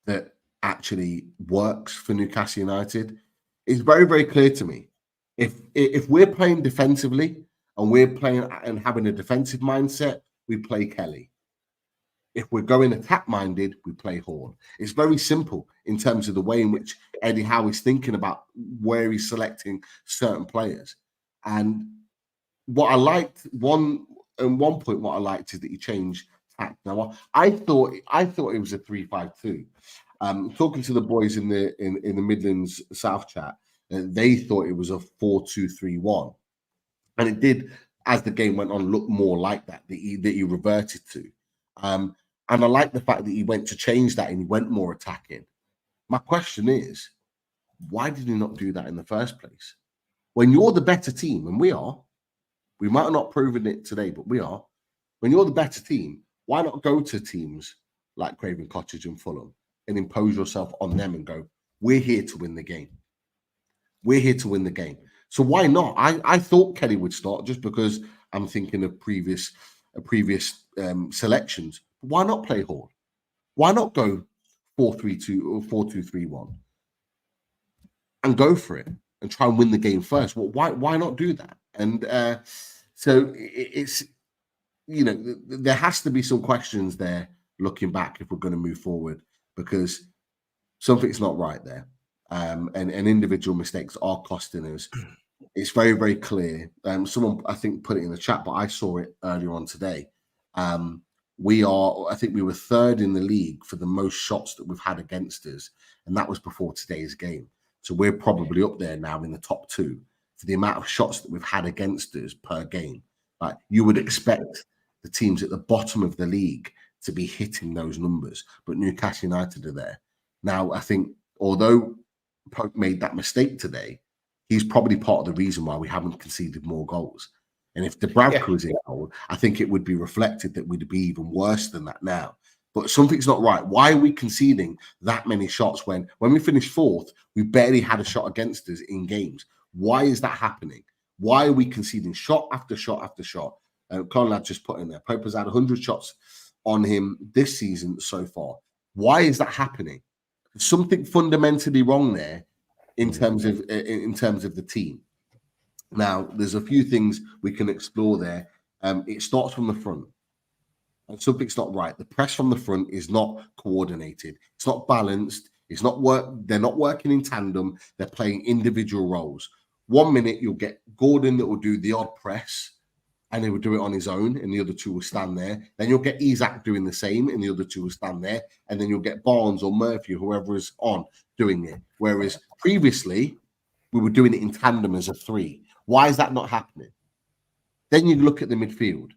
that actually works for Newcastle United. It's very, very clear to me. If we're playing defensively and we're playing and having a defensive mindset, we play Kelly. If we're going attack-minded, we play Horn. It's very simple in terms of the way in which Eddie Howe is thinking about where he's selecting certain players. And what I liked, one point, what I liked is that he changed tack. Now, I thought it was a 3-5-2. Talking to the boys in the Midlands South chat, they thought it was a 4-2-3-1, and it did, as the game went on, look more like that he reverted to. And I like the fact that he went to change that and he went more attacking. My question is, why did he not do that in the first place? When you're the better team, and we might have not proven it today, but we are. When you're the better team, why not go to teams like Craven Cottage and Fulham and impose yourself on them and go, we're here to win the game. We're here to win the game. So why not? I thought Kelly would start just because I'm thinking of previous selections. Why not play Hall? Why not go 4-3-2 or 4-2-3-1 and go for it and try and win the game first? Well, why not do that? And so it's, there has to be some questions there looking back if we're going to move forward, because something's not right there. And individual mistakes are costing us. It's very, very clear. Someone, I think, put it in the chat, but I saw it earlier on today. I think we were third in the league for the most shots that we've had against us, and that was before today's game. So we're probably up there now in the top 2 for the amount of shots that we've had against us per game. Like, you would expect the teams at the bottom of the league to be hitting those numbers, but Newcastle United are there. Now, I think, although Pope made that mistake today, he's probably part of the reason why we haven't conceded more goals. And if Dubravka was in goal, I think it would be reflected that we'd be even worse than that now. But something's not right. Why are we conceding that many shots when we finished 4th, we barely had a shot against us in games? Why is that happening? Why are we conceding shot after shot after shot? Conrad just put in there, Pope has had 100 shots on him this season so far. Why is that happening? Something fundamentally wrong there in terms of the team. Now, there's a few things we can explore there. It starts from the front, and something's not right. The press from the front is not coordinated. It's not balanced. It's not work. They're not working in tandem. They're playing individual roles. 1 minute you'll get Gordon that will do the odd press, and he will do it on his own, and the other 2 will stand there. Then you'll get Isak doing the same, and the other 2 will stand there. And then you'll get Barnes or Murphy, whoever is on, doing it. Whereas previously, we were doing it in tandem as a 3. Why is that not happening? Then you look at the midfield.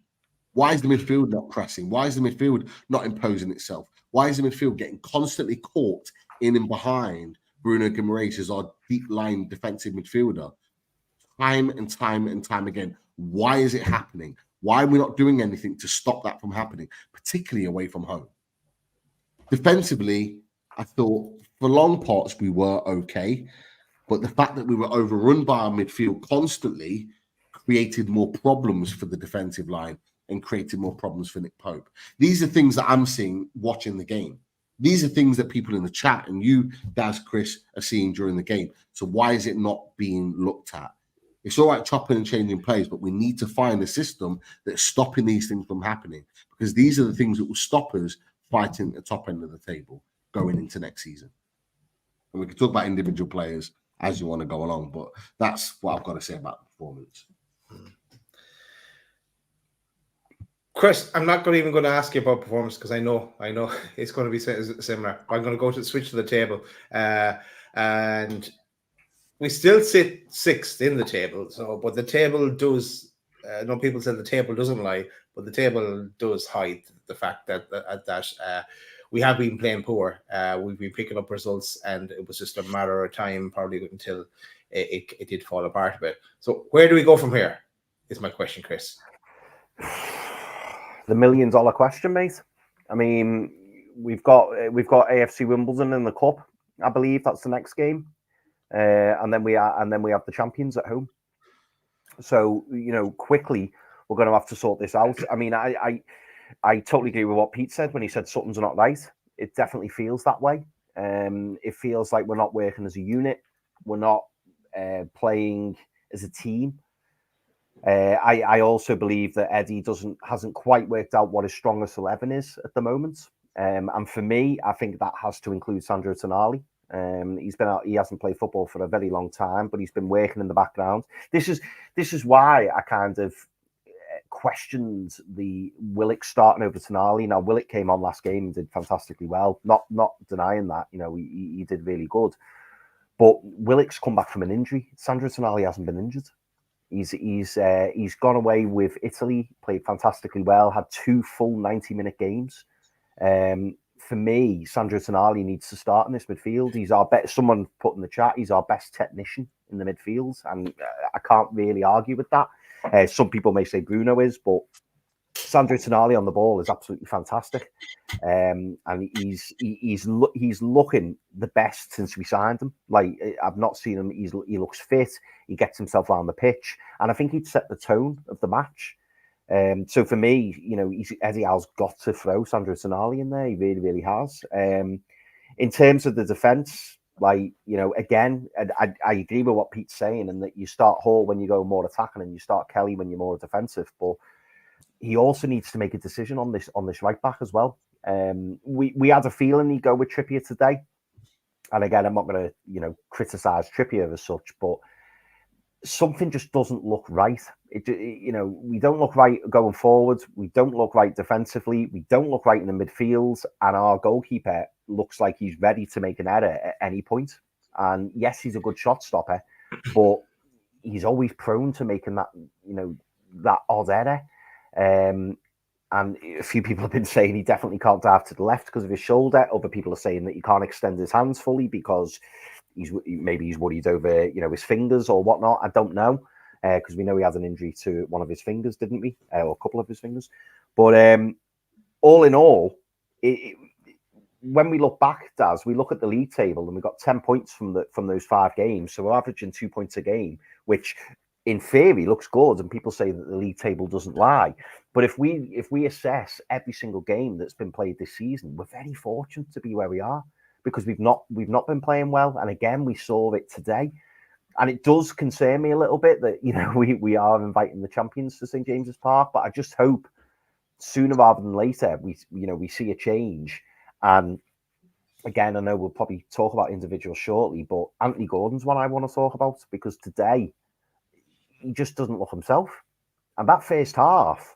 Why is the midfield not pressing? Why is the midfield not imposing itself? Why is the midfield getting constantly caught in and behind Bruno Guimaraes as our deep-line defensive midfielder? Time and time and time again. Why is it happening? Why are we not doing anything to stop that from happening, particularly away from home? Defensively, I thought for long parts we were okay, but the fact that we were overrun by our midfield constantly created more problems for the defensive line and created more problems for Nick Pope. These are things that I'm seeing watching the game. These are things that people in the chat and you, Daz, Chris, are seeing during the game. So why is it not being looked at? It's all right chopping and changing plays, but we need to find a system that's stopping these things from happening, because these are the things that will stop us fighting at the top end of the table going into next season. And we can talk about individual players as you want to go along, but that's what I've got to say about the performance. Chris, I'm not even going to ask you about performance because I know it's going to be similar. I'm going to switch to the table, and we still sit 6th in the table. So, but the table does. No, people said the table doesn't lie, but the table does hide the fact that we have been playing poor. We've been picking up results, and it was just a matter of time, probably until it did fall apart a bit. So, where do we go from here? Is my question, Chris. The $1 million question, mate. I mean, we've got AFC Wimbledon in the cup. I believe that's the next game, and then we have the champions at home. So quickly we're going to have to sort this out. I mean, I totally agree with what Pete said when he said something's not right. It definitely feels that way. It feels like we're not working as a unit. We're not playing as a team. I also believe that Eddie hasn't quite worked out what his strongest 11 is at the moment. And for me, I think that has to include Sandro Tonali. He hasn't played football for a very long time, but he's been working in the background. This is why I kind of questioned the Willock starting over Tonali. Now, Willock came on last game and did fantastically well. Not denying that, he did really good. But Willock's come back from an injury. Sandro Tonali hasn't been injured. He's gone away with Italy, played fantastically well, had 2 full 90-minute games. For me, Sandro Tonali needs to start in this midfield. He's our best. Someone put in the chat, he's our best technician in the midfield, and I can't really argue with that. Some people may say Bruno is, but Sandro Tonali on the ball is absolutely fantastic, and he's looking the best since we signed him. Like, I've not seen him. He looks fit. He gets himself on the pitch, and I think he'd set the tone of the match. So for me, Eddie Howe's got to throw Sandro Tonali in there. He really, really has. In terms of the defence, again, I agree with what Pete's saying, and that you start Hall when you go more attacking, and you start Kelly when you're more defensive. But he also needs to make a decision on this right back as well. We had a feeling he'd go with Trippier today, and again, I'm not going to criticise Trippier as such, but something just doesn't look right. We don't look right going forward. We don't look right defensively. We don't look right in the midfield, and our goalkeeper looks like he's ready to make an error at any point. And yes, he's a good shot stopper, but he's always prone to making that odd error. And a few people have been saying he definitely can't dive to the left because of his shoulder. Other people are saying that he can't extend his hands fully because he's worried over his fingers or whatnot. I don't know, because we know he had an injury to one of his fingers, didn't we? Or a couple of his fingers. But all in all, when we look back, Daz, we look at the league table and we got 10 points from those 5 games. So we're averaging 2 points a game, which in theory looks good. And people say that the league table doesn't lie. But if we assess every single game that's been played this season, we're very fortunate to be where we are, because we've not been playing well. And again, we saw it today. And it does concern me a little bit that, we are inviting the champions to St. James's Park, but I just hope sooner rather than later, we see a change. And again, I know we'll probably talk about individuals shortly, but Anthony Gordon's one I want to talk about, because today he just doesn't look himself. And that first half,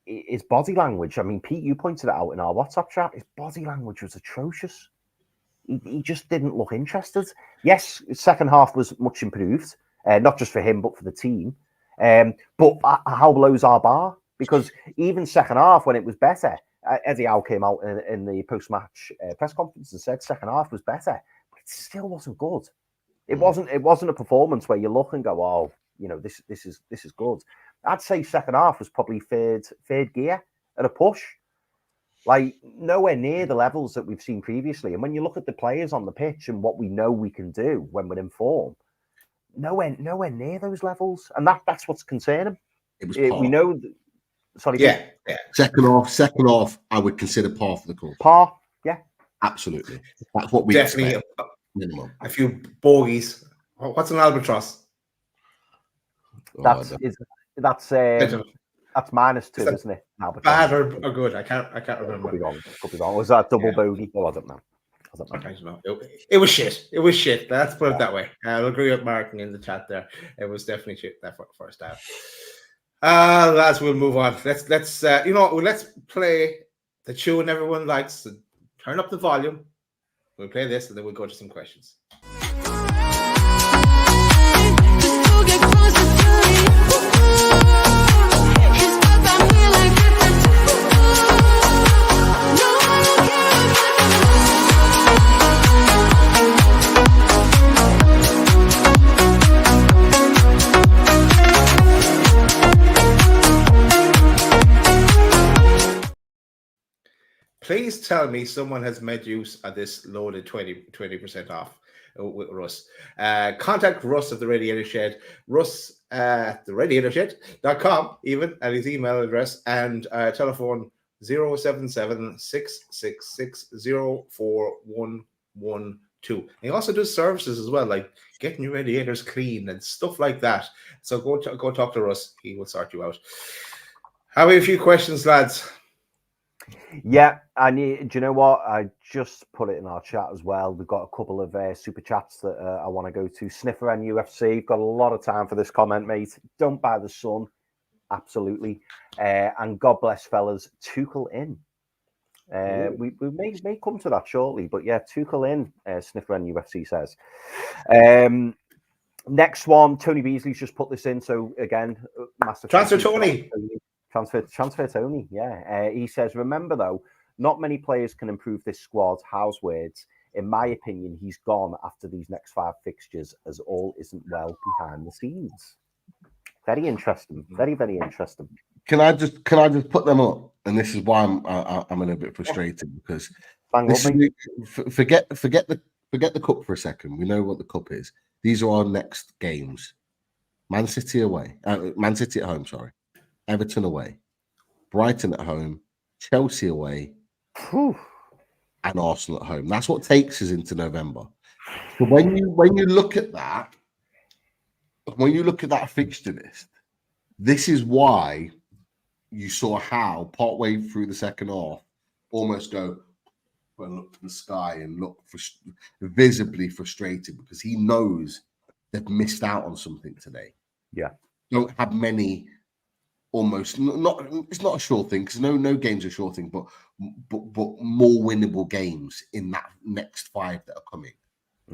his body language, I mean, Pete, you pointed it out in our WhatsApp chat, his body language was atrocious. He just didn't look interested. Yes, the second half was much improved, not just for him, but for the team. But how low's our bar? Because even second half, when it was better, Eddie Howe came out in the post-match press conference and said second half was better, but it still wasn't good. It wasn't a performance where you look and go, oh, this is good. I'd say second half was probably third gear at a push. Like, nowhere near the levels that we've seen previously. And when you look at the players on the pitch and what we know we can do when we're in form, nowhere near those levels. And that's what's concerning. It was par. We know. Sorry. Yeah. Second half, I would consider par for the course. Par, yeah. Absolutely. That's what we Definitely expect. Minimum. A few bogeys. What's an albatross? That's -2, isn't it? Bad or good? I can't remember. Could be wrong. Was that double bogey? Oh, I don't know. It was shit. It was shit. Let's put it that way. I'll agree with Martin in the chat there. It was definitely shit that first half. Lads, we'll move on. Let's let's play the tune everyone likes. So turn up the volume. We'll play this and then we'll go to some questions. Please tell me someone has made use of this loaded 20% off with Russ. Contact Russ at the Radiator Shed. Russ at theradiatorshed.com even, and his email address, and telephone 077-666-04112. He also does services as well, like getting your radiators clean and stuff like that. So go talk to Russ. He will sort you out. Have a few questions, lads? Yeah, do you know what? I just put it in our chat as well. We've got a couple of super chats that I want to go to. Sniffer and UFC. Got a lot of time for this comment, mate. Don't buy the sun. Absolutely. And God bless, fellas. Tuchel in. We may come to that shortly, but yeah, Tuchel in. Sniffer and UFC says. Next one, Tony Beasley's just put this in. So again, massive transfer Tony. Transfer Tony, yeah. He says, remember though, not many players can improve this squad. Howe's words. In my opinion, he's gone after these next 5 fixtures, as all isn't well behind the scenes. Very interesting. Very, very interesting. can I just put them up? And this is why I'm a little bit frustrated because Bang this up, is, mate. forget the cup for a second. We know what the cup is. These are our next games: Man City away, Man City at home. Sorry, Everton away, Brighton at home, Chelsea away, Whew. and Arsenal at home. That's what takes us into November. So when you look at that, fixture list, this is why you saw Howe partway through the second half almost go and look to the sky and look visibly frustrated because he knows they've missed out on something today. Yeah, don't have many. Almost not. It's not a sure thing because no game's a sure thing, but more winnable games in that next 5 that are coming.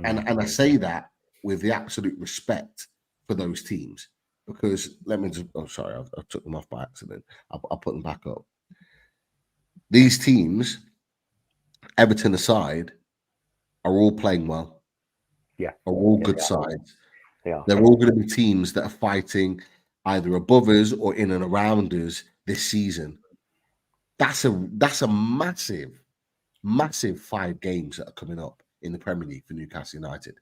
And I say that with the absolute respect for those teams because let me just. Oh, sorry, I took them off by accident. I'll put them back up. These teams, Everton aside, are all playing well. yeah, are all good sides. yeah. They're all going to be teams that are fighting either above us or in and around us this season. That's a massive 5 games that are coming up in the Premier League for Newcastle United.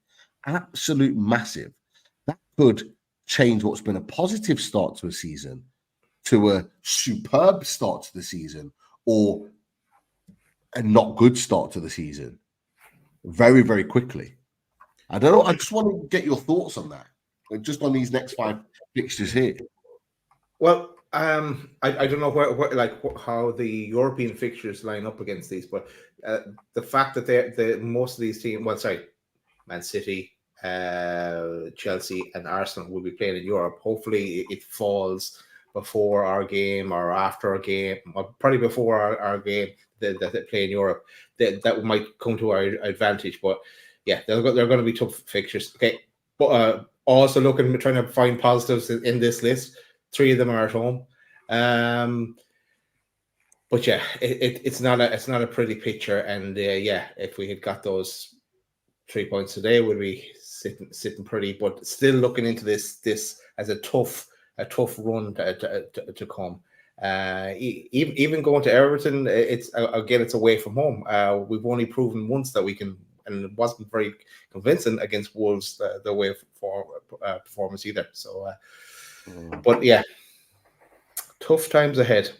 Absolute massive. That could change what's been a positive start to a season to a superb start to the season or a not good start to the season very, very quickly. I don't know. I just want to get your thoughts on that. Just on these next 5 fixtures here. Well, I don't know how the European fixtures line up against these, but the fact that most of these teams, Man City, Chelsea, and Arsenal will be playing in Europe. Hopefully, it falls before our game or after our game, or probably before our game that they play in Europe. That might come to our advantage, but yeah, they're going to be tough fixtures. Okay, but also trying to find positives in this list. 3 of them are at home, but yeah, it's not a pretty picture. And if we had got those 3 points today, would be sitting pretty. But still looking into this as a tough run to come. Even going to Everton, it's away from home. We've only proven once that we can, and it wasn't very convincing against Wolves the way for performance either. So, but yeah, tough times ahead.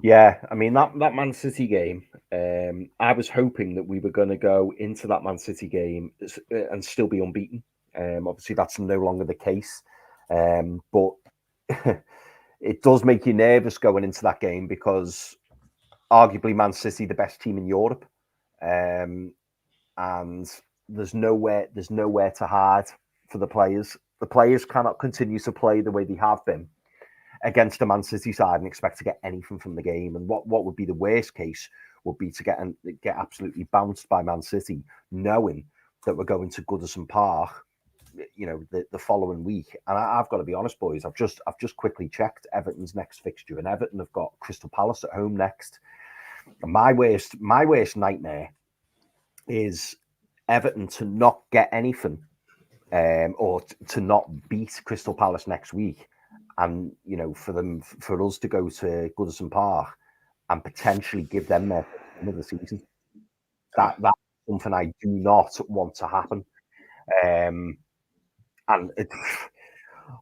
Yeah, I mean that Man City game. I was hoping that we were going to go into that Man City game and still be unbeaten. Obviously, that's no longer the case. But it does make you nervous going into that game because arguably Man City the best team in Europe, and there's nowhere to hide for the players. The players cannot continue to play the way they have been against the Man City side and expect to get anything from the game. And what would be the worst case would be to get absolutely bounced by Man City, knowing that we're going to Goodison Park, the following week. And I've got to be honest, boys, I've just quickly checked Everton's next fixture, and Everton have got Crystal Palace at home next. And my worst nightmare is Everton to not get anything, or to not beat Crystal Palace next week, and for us to go to Goodison Park and potentially give them their another season. That's something I do not want to happen. And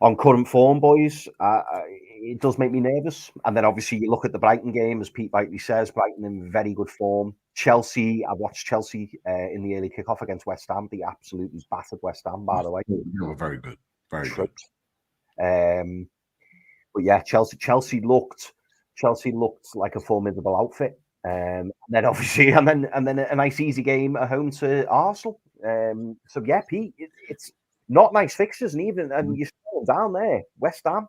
on current form, boys, it does make me nervous. And then obviously you look at the Brighton game, as Pete rightly says, Brighton in very good form. Chelsea, I watched Chelsea in the early kickoff against West Ham. They absolutely battered West Ham, by the way. They were very good, very good. But yeah, Chelsea looked like a formidable outfit. And then obviously, and then a nice easy game at home to Arsenal. So yeah, Pete, it's not nice fixtures, and you scroll down there, West Ham,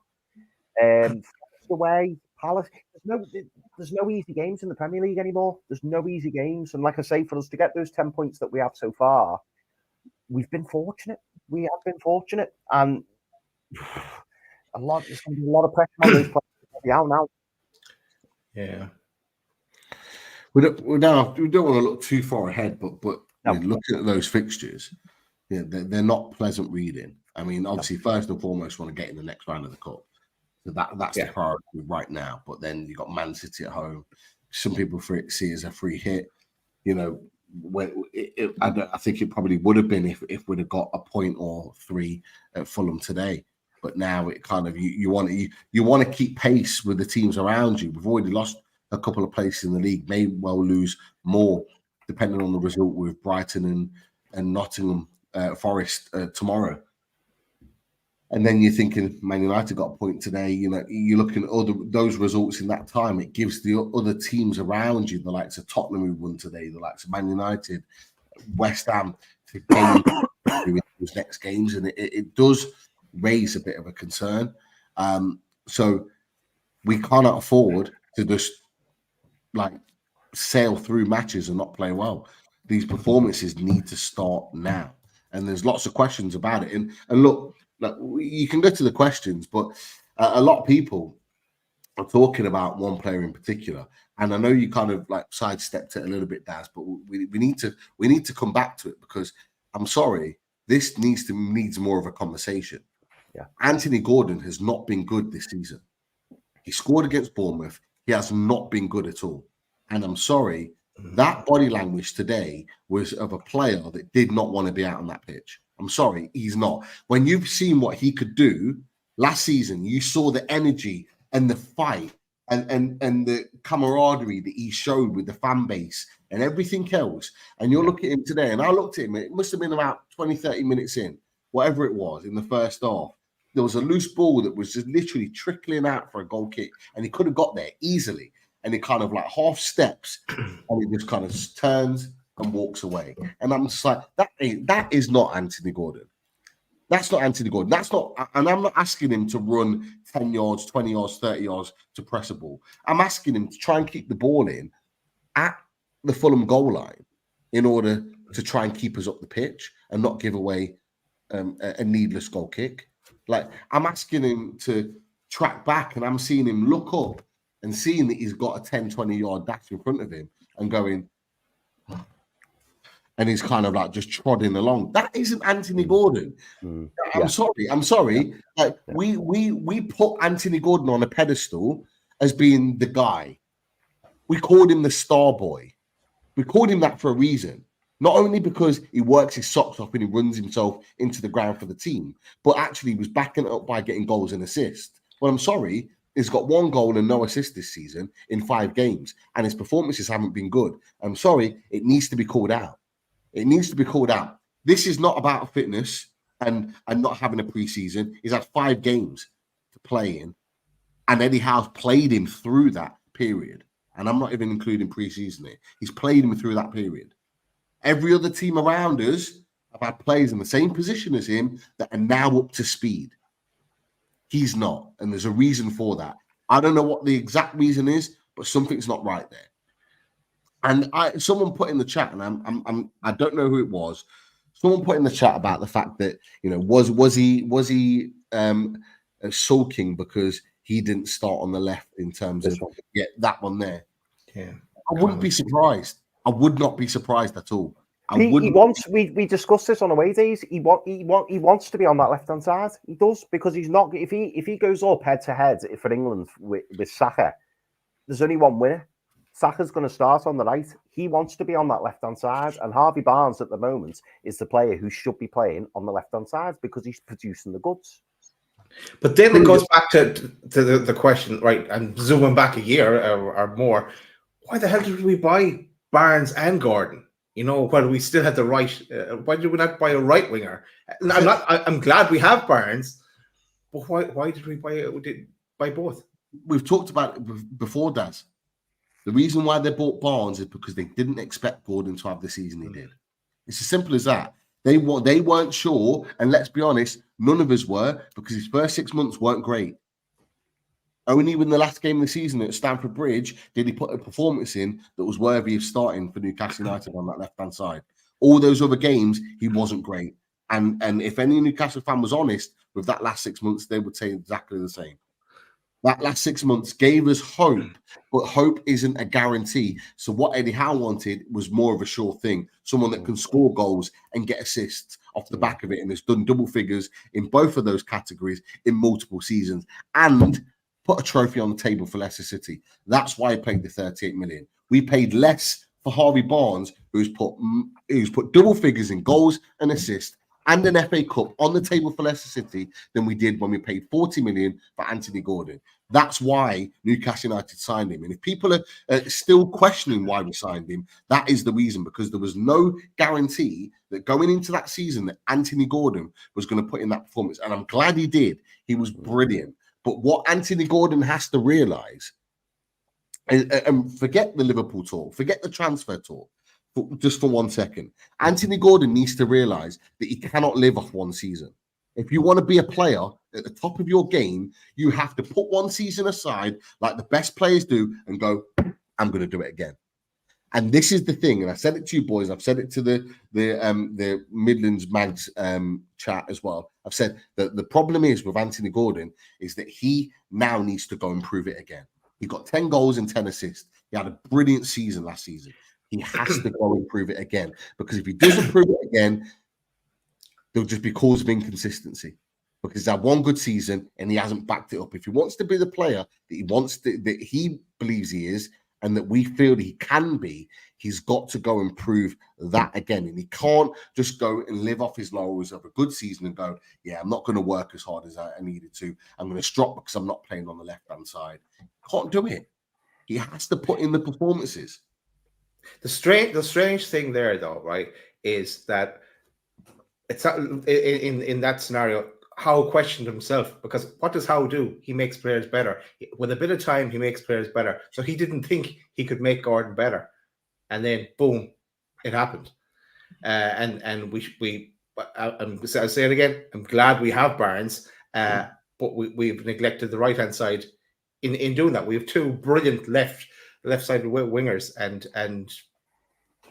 away, Palace. There's no easy games in the Premier League anymore. There's no easy games, and like I say, for us to get those 10 points that we have so far, we've been fortunate. We have been fortunate, and there's going to be a lot of pressure on those players out now. Yeah. We don't want to look too far ahead, but no. Looking at those fixtures, they're not pleasant reading. I mean, obviously, first and foremost, want to get in the next round of the cup. So that's the priority right now. But then you got Man City at home. Some people see it as a free hit. You know, I think it probably would have been if we'd have got a point or 3 at Fulham today. But now it kind of you want to keep pace with the teams around you. We've already lost a couple of places in the league. May well lose more depending on the result with Brighton and Nottingham Forest tomorrow. And then you're thinking, Man United got a point today. You know, you're looking at those results in that time. It gives the other teams around you, the likes of Tottenham who won today, the likes of Man United, West Ham, to gain those next games, and it does raise a bit of a concern. So we cannot afford to just like sail through matches and not play well. These performances need to start now, and there's lots of questions about it. And look. Like, you can go to the questions, but a lot of people are talking about one player in particular, and I know you kind of like sidestepped it a little bit, Daz, but we need to come back to it because I'm sorry, this needs more of a conversation. Yeah, Anthony Gordon has not been good this season. He scored against Bournemouth. He has not been good at all, and I'm sorry, that body language today was of a player that did not want to be out on that pitch. I'm sorry, he's not. When you've seen what he could do last season, you saw the energy and the fight and the camaraderie that he showed with the fan base and everything else. And you're looking at him today, and I looked at him, it must have been about 20, 30 minutes in, whatever it was, in the first half. There was a loose ball that was just literally trickling out for a goal kick, and he could have got there easily. And he kind of like half steps, and he just kind of turns and walks away. And I'm just like, that is not Anthony Gordon. That's not Anthony Gordon. That's not, and I'm not asking him to run 10 yards, 20 yards, 30 yards to press a ball. I'm asking him to try and keep the ball in at the Fulham goal line in order to try and keep us up the pitch and not give away a needless goal kick. Like, I'm asking him to track back, and I'm seeing him look up and seeing that he's got a 10, 20 yard dash in front of him and going, and he's kind of like just trotting along. That isn't Anthony Gordon. I'm sorry. Like, we put Anthony Gordon on a pedestal as being the guy. We called him the star boy. We called him that for a reason. Not only because he works his socks off and he runs himself into the ground for the team, but actually he was backing it up by getting goals and assists. Well, I'm sorry, he's got 1 goal and no assist this season in 5 games, and his performances haven't been good. I'm sorry, it needs to be called out. It needs to be called out. This is not about fitness and not having a preseason. He's had 5 games to play in, and Eddie Howe's played him through that period. And I'm not even including preseason here. He's played him through that period. Every other team around us have had players in the same position as him that are now up to speed. He's not, and there's a reason for that. I don't know what the exact reason is, but something's not right there. And someone put in the chat, and I don't know who it was. Someone put in the chat about the fact that, you know, was he sulking because he didn't start on the left in terms of that one there. Yeah, I wouldn't be surprised. I would not be surprised at all. He wants. We discussed this on away days. He wants to be on that left hand side. He does, because he's not. If he goes up head to head for England with Saka, there's only one winner. Saka's going to start on the right. He wants to be on that left-hand side. And Harvey Barnes at the moment is the player who should be playing on the left-hand side because he's producing the goods. But then it goes back to the question, right? I'm zooming back a year or more. Why the hell did we buy Barnes and Gordon? You know, while we still had the right, why did we not buy a right winger? I'm glad we have Barnes, but why did we buy both? We've talked about it before, Daz. The reason why they bought Barnes is because they didn't expect Gordon to have the season he did. It's as simple as that. They weren't sure, and let's be honest, none of us were, because his first 6 months weren't great. Only in the last game of the season at Stamford Bridge did he put a performance in that was worthy of starting for Newcastle United on that left-hand side. All those other games, he wasn't great. And if any Newcastle fan was honest with that last 6 months, they would say exactly the same. That last 6 months gave us hope, but hope isn't a guarantee. So what Eddie Howe wanted was more of a sure thing, someone that can score goals and get assists off the back of it, and has done double figures in both of those categories in multiple seasons. And put a trophy on the table for Leicester City. That's why he paid the 38 million. We paid less for Harvey Barnes, who's put double figures in goals and assists and an FA Cup on the table for Leicester City than we did when we paid 40 million for Anthony Gordon. That's why Newcastle United signed him. And if people are still questioning why we signed him, that is the reason, because there was no guarantee that going into that season that Anthony Gordon was going to put in that performance. And I'm glad he did. He was brilliant. But what Anthony Gordon has to realise, and forget the Liverpool talk, forget the transfer talk, just for 1 second. Anthony Gordon needs to realise that he cannot live off one season. If you want to be a player at the top of your game, you have to put one season aside, like the best players do, and go, I'm going to do it again. And this is the thing, and I said it to you boys, I've said it to the Midlands Mags chat as well. I've said that the problem is with Anthony Gordon is that he now needs to go and prove it again. He got 10 goals and 10 assists. He had a brilliant season last season. He has to go and prove it again, because if he doesn't prove it again, there'll just be cause of inconsistency, because he's had one good season and he hasn't backed it up. If he wants to be the player that he believes he is, and that we feel that he can be, he's got to go and prove that again. And he can't just go and live off his laurels of a good season and go, yeah, I'm not going to work as hard as I needed to. I'm going to strop because I'm not playing on the left-hand side. Can't do it. He has to put in the performances. The strange thing there, though, right, is that it's in that scenario, Howe questioned himself, because what does Howe do? He makes players better. With a bit of time, he makes players better. So he didn't think he could make Gordon better, and then boom, it happened. And I'll say it again. I'm glad we have Barnes, but we've neglected the right hand side in doing that. We have two brilliant left-sided wingers, and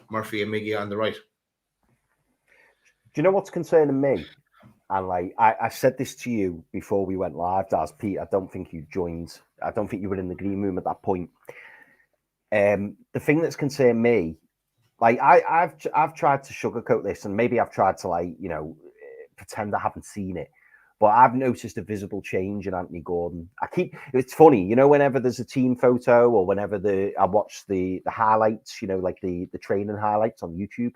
Murphy and Miggy on the right. Do you know what's concerning me? And like I said this to you before we went live, Daz, Pete, I don't think you joined. I don't think you were in the green room at that point. The thing that's concerned me, like I've tried to sugarcoat this, and maybe I've tried to pretend I haven't seen it. But I've noticed a visible change in Anthony Gordon. It's funny, whenever there's a team photo, or whenever I watch the highlights, like the training highlights on YouTube,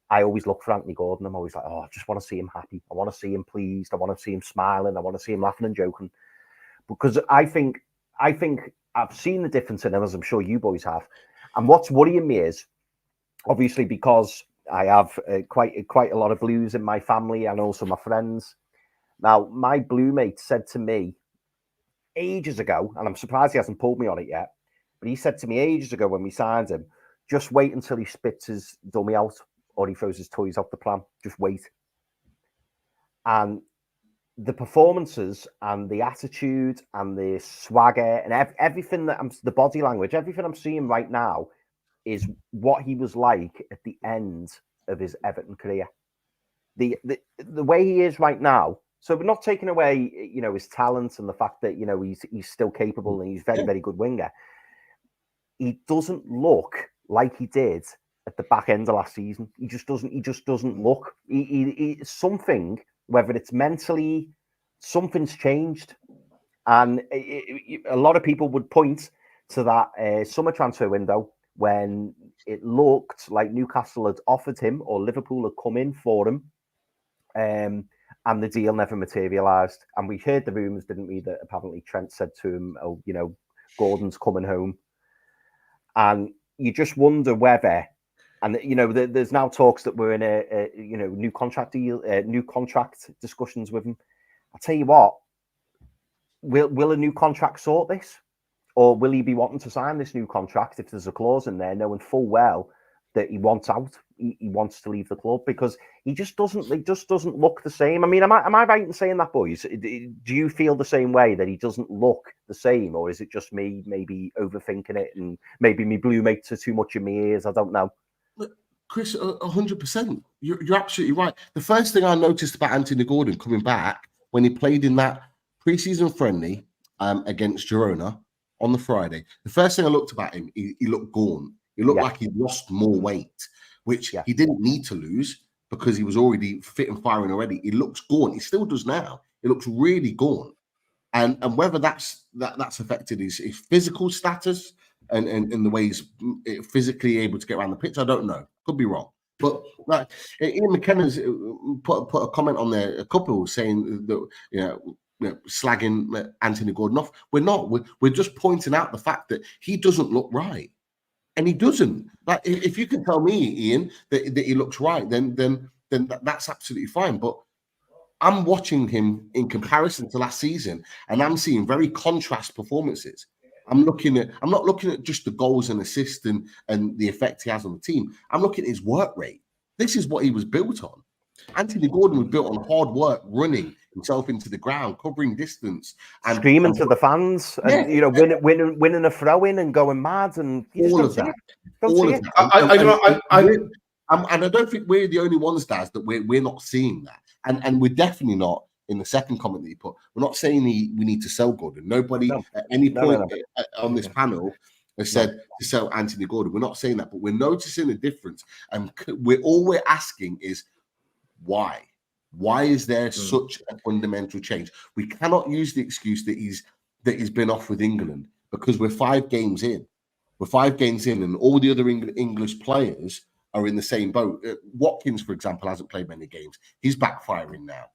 I always look for Anthony Gordon. I'm always like, oh, I just want to see him happy. I want to see him pleased. I want to see him smiling. I want to see him laughing and joking. Because I think I've seen the difference in him, as I'm sure you boys have. And what's worrying me is, obviously, because I have quite a lot of Blues in my family and also my friends. Now, my Blue mate said to me ages ago, and I'm surprised he hasn't pulled me on it yet, but he said to me ages ago when we signed him, just wait until he spits his dummy out, or he throws his toys off the plan. Just wait. And the performances and the attitude and the swagger and everything the body language, everything I'm seeing right now is what he was like at the end of his Everton career. The way he is right now. So we're not taking away, his talent and the fact that, he's still capable and he's very, very good winger. He doesn't look like he did at the back end of last season. He just doesn't look. He something, whether it's mentally, something's changed. And a lot of people would point to that summer transfer window when it looked like Newcastle had offered him, or Liverpool had come in for him. And the deal never materialised. And we heard the rumours, didn't we, that apparently Trent said to him, oh, Gordon's coming home. And you just wonder whether, and there's now talks that we're in a new contract deal, new contract discussions with him. I tell you what, will a new contract sort this, or will he be wanting to sign this new contract if there's a clause in there, knowing full well that he wants out, he wants to leave the club, because he just doesn't look the same. I mean, am I right in saying that, boys? Do you feel the same way, that he doesn't look the same, or is it just me maybe overthinking it, and maybe me Blue mates are too much in my ears? I don't know. Chris, 100%. You're absolutely right. The first thing I noticed about Anthony Gordon coming back when he played in that pre-season friendly against Girona on the Friday, the first thing I looked about him, he looked gaunt. He looked like he lost more weight, which he didn't need to lose because he was already fit and firing already. He looks gaunt. He still does now. He looks really gaunt. and whether that's affected his physical status and the way he's physically able to get around the pitch, I don't know. Could be wrong. But like Ian McKenna's put a comment on there, a couple saying that slagging Anthony Gordon off. We're not. We're just pointing out the fact that he doesn't look right, and he doesn't. Like if you can tell me, Ian, that he looks right, then that's absolutely fine. But I'm watching him in comparison to last season, and I'm seeing very contrast performances. I'm not looking at just the goals and assists and the effect he has on the team. I'm looking at his work rate. This is what he was built on. Anthony Gordon was built on hard work, running himself into the ground, covering distance, and screaming to the fans, and winning a throw-in and going mad, and all of that. And I don't think we're the only ones, Daz, that we're not seeing that. And we're definitely not, in the second comment that you put, we're not saying we need to sell Gordon. Nobody at any point on this panel has said to sell Anthony Gordon. We're not saying that, but we're noticing a difference. And we're asking is why? Why is there such a fundamental change? We cannot use the excuse that he's been off with England, because we're 5 games in. We're 5 games in, and all the other English players are in the same boat. Watkins, for example, hasn't played many games. He's backfiring now.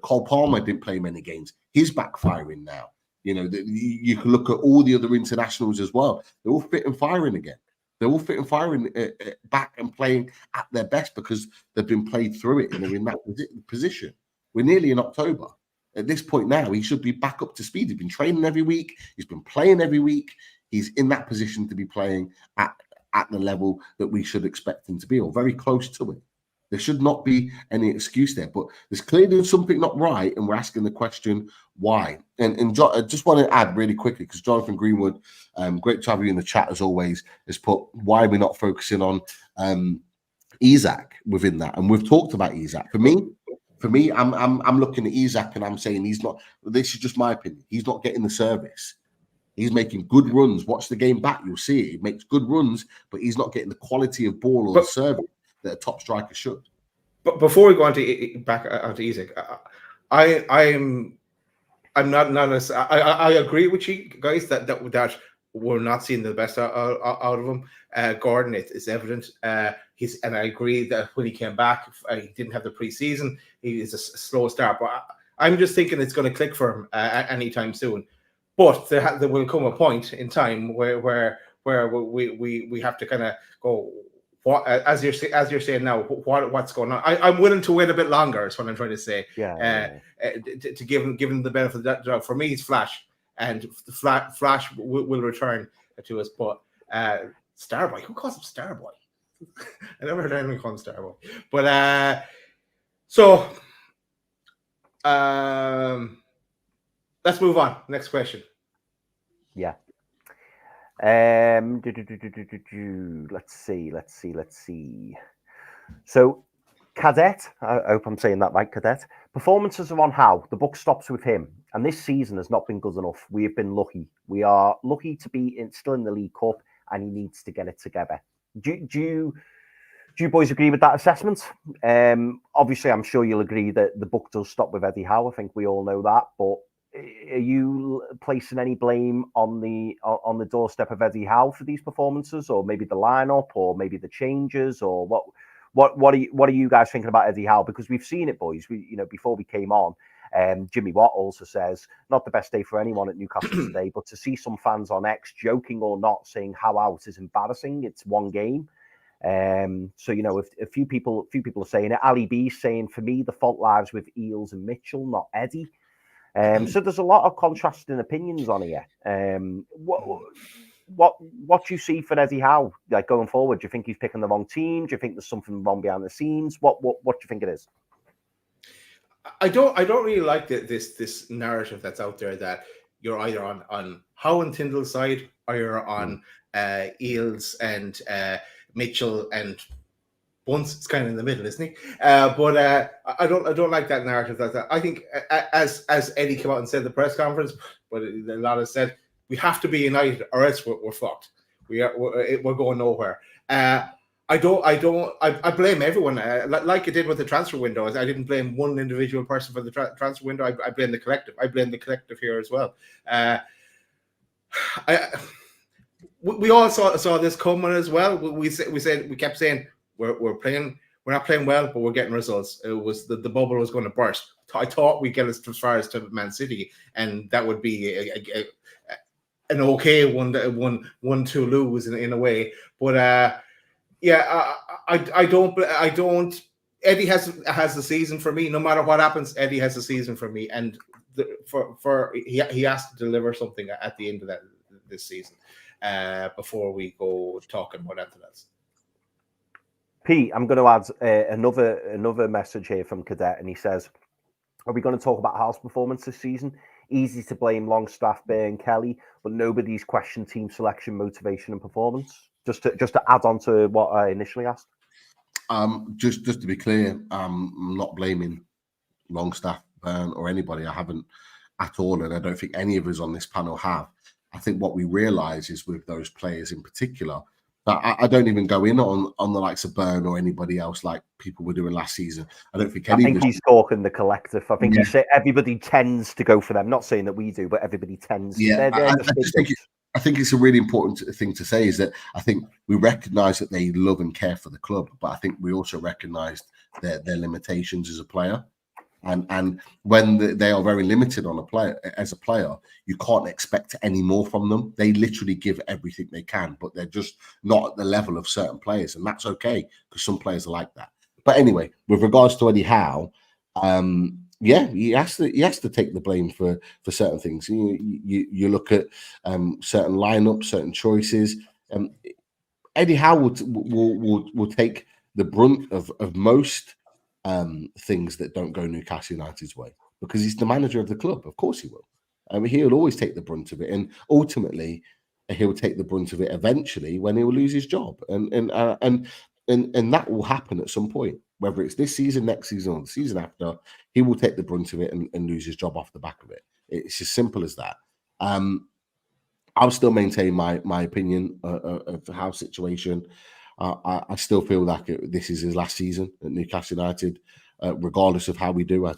Cole Palmer didn't play many games. He's backfiring now. You can look at all the other internationals as well. They're all fit and firing again. They're all fit and firing back and playing at their best because they've been played through it and they're in that position. We're nearly in October. At this point now, he should be back up to speed. He's been training every week. He's been playing every week. He's in that position to be playing at the level that we should expect him to be, or very close to it. There should not be any excuse there, but there's clearly something not right, and we're asking the question why. And I just want to add really quickly, because Jonathan Greenwood, great to have you in the chat as always, has put why we're not focusing on Isak within that, and we've talked about Isak. For me, I'm looking at Isak and I'm saying he's not. This is just my opinion. He's not getting the service. He's making good runs. Watch the game back, you'll see it. He makes good runs, but he's not getting the quality of ball or the service that a top striker should. But before we go on to back onto Isak, I'm not as I agree with you guys that we're not seeing the best out of him. Gordon, it's evident. And I agree that when he came back, he didn't have the preseason. He is a slow start, but I'm just thinking it's going to click for him anytime soon. But there will come a point in time where we have to kind of go. What, as you're saying now, what's going on? I'm willing to wait a bit longer. Is what I'm trying to say. To give him the benefit of that doubt. For me, he's Flash, and the Flash will return to us. But Starboy, who calls him Starboy? I never heard anyone call him Starboy. But let's move on. Next question. Yeah. Let's see. So, Cadet, I hope I'm saying that right, Cadet. Performances are on how? The buck stops with him. And this season has not been good enough. We have been lucky. We are lucky to be still in the League Cup, and he needs to get it together. Do you boys agree with that assessment? Obviously, I'm sure you'll agree that the buck does stop with Eddie Howe. I think we all know that. But are you placing any blame on the doorstep of Eddie Howe for these performances, or maybe the lineup, or maybe the changes, or what are you guys thinking about Eddie Howe? Because we've seen it, boys. Before we came on, Jimmy Watt also says not the best day for anyone at Newcastle today, but to see some fans on X, joking or not, saying how out is embarrassing. It's one game. So if a few people are saying it. Ali B saying, for me, the fault lies with Eales and Mitchell, not Eddie. So there's a lot of contrasting opinions on here. What do you see for Eddie Howe like going forward? Do you think he's picking the wrong team? Do you think there's something wrong behind the scenes? What do you think it is? I don't really like this narrative that's out there that you're either on Howe and Tyndall's side, or you're on Eales and Mitchell and Bunce. It's kind of in the middle, isn't he? But I don't like that narrative. That I think, as Eddie came out and said at the press conference, but a lot of said, we have to be united, or else we're fucked. We're going nowhere. I blame everyone. Like I did with the transfer window. I didn't blame one individual person for the transfer window. I blame the collective. I blame the collective here as well. We all saw this coming as well. We kept saying we're playing. We're not playing well, but we're getting results. It was the bubble was going to burst. I thought we'd get as far as to Man City, and that would be an okay 1-2 lose in a way. But I don't. Eddie has the season for me. No matter what happens, Eddie has the season for me, and he has to deliver something at the end of this season before we go talking about anything else. Pete, I'm going to add another message here from Cadet, and he says, "Are we going to talk about House performance this season? Easy to blame Longstaff, Bear, and Kelly, but nobody's questioned team selection, motivation, and performance." Just to add on to what I initially asked. Just to be clear, I'm not blaming Longstaff, Byrne, or anybody. I haven't at all, and I don't think any of us on this panel have. I think what we realise is with those players in particular, that I don't even go in on the likes of Byrne or anybody else like people were doing last season. I don't think any. I think he's talking the collective. I think he said everybody tends to go for them. Not saying that we do, but everybody tends. Yeah, I think it's a really important thing to say is that I think we recognise that they love and care for the club, but I think we also recognise their limitations as a player. And when they are very limited on as a player, you can't expect any more from them. They literally give everything they can, but they're just not at the level of certain players, and that's okay because some players are like that. But anyway, with regards to Eddie Howe, he has to take the blame for certain things. You look at certain lineups, certain choices. Eddie Howe will take the brunt of most things that don't go Newcastle United's way because he's the manager of the club. Of course he will. He'll always take the brunt of it, and ultimately he'll take the brunt of it eventually when he will lose his job, and that will happen at some point. Whether it's this season, next season, or the season after, he will take the brunt of it and lose his job off the back of it. It's as simple as that. I'll still maintain my opinion of the House situation. I still feel like this is his last season at Newcastle United, regardless of how we do. I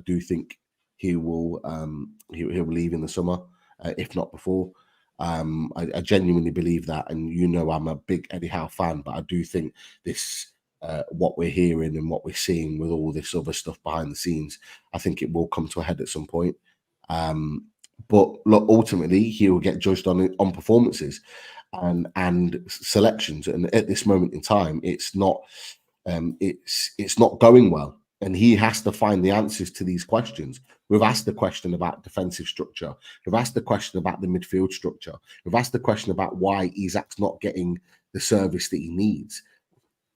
do think he will leave in the summer, if not before. I genuinely believe that, and I'm a big Eddie Howe fan, but I do think this, what we're hearing and what we're seeing with all this other stuff behind the scenes, I think it will come to a head at some point. But look, ultimately, he will get judged on performances and selections, and at this moment in time, it's not going well, and he has to find the answers to these questions. We've asked the question about defensive structure. We've asked the question about the midfield structure. We've asked the question about why Isak's not getting the service that he needs.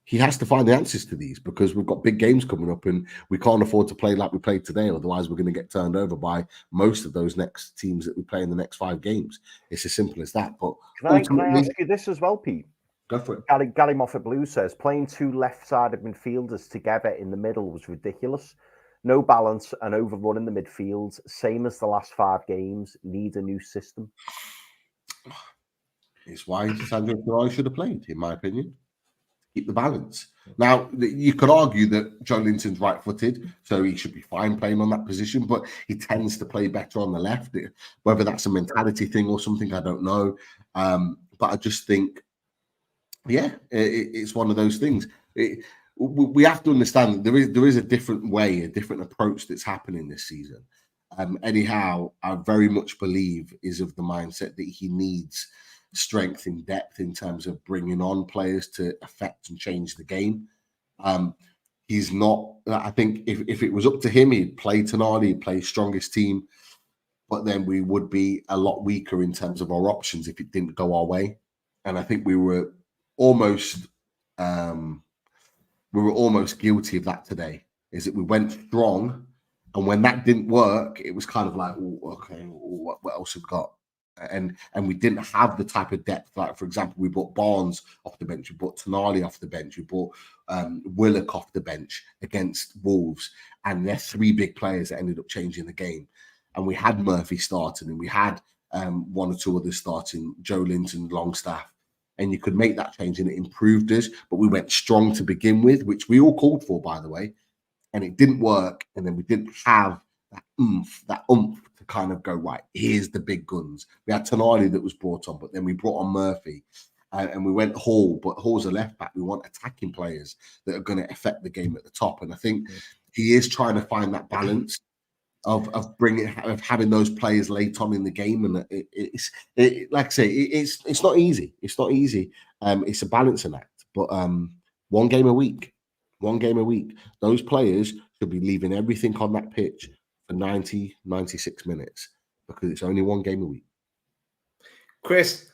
He has to find the answers to these because we've got big games coming up and we can't afford to play like we played today. Otherwise, we're going to get turned over by most of those next teams that we play in the next 5 games. It's as simple as that. But can I ask you this as well, Pete? Go for it. Gary Moffat Blue says playing 2 left-sided midfielders together in the middle was ridiculous. No balance and overrunning the midfield, same as the last 5 games. Need a new system. It's why Sandro Tonali should have played, in my opinion. Keep the balance. Now, you could argue that Joe Linton's right-footed, so he should be fine playing on that position, but he tends to play better on the left. Whether that's a mentality thing or something, I don't know. But I just think, it's one of those things. We have to understand that there is a different way, a different approach that's happening this season. Eddie Howe, I very much believe, is of the mindset that he needs strength in depth in terms of bringing on players to affect and change the game. He's not, I think if it was up to him, he'd play Tonali, he'd play strongest team, but then we would be a lot weaker in terms of our options if it didn't go our way. And I think we were almost guilty of that today, is that we went strong, and when that didn't work, it was kind of like, what else have we got? And we didn't have the type of depth. Like, for example, we brought Barnes off the bench, we brought Tonali off the bench, we brought Willock off the bench against Wolves, and they're 3 big players that ended up changing the game. And we had Murphy starting, and we had 1 or 2 others starting, Joe Linton, Longstaff. and you could make that change and it improved us. But we went strong to begin with, which we all called for, by the way, and it didn't work. And then we didn't have that oomph to kind of go, right, here's the big guns. We had Tonali that was brought on, but then we brought on Murphy. And we went Hall, but Hall's a left back. We want attacking players that are going to affect the game at the top. And I think he is trying to find that balance of having those players late on in the game. And it's like I say, it's not easy. It's not easy. It's a balancing act. But 1 game a week. Those players should be leaving everything on that pitch for 90, 96 minutes because it's only 1 game a week. Chris,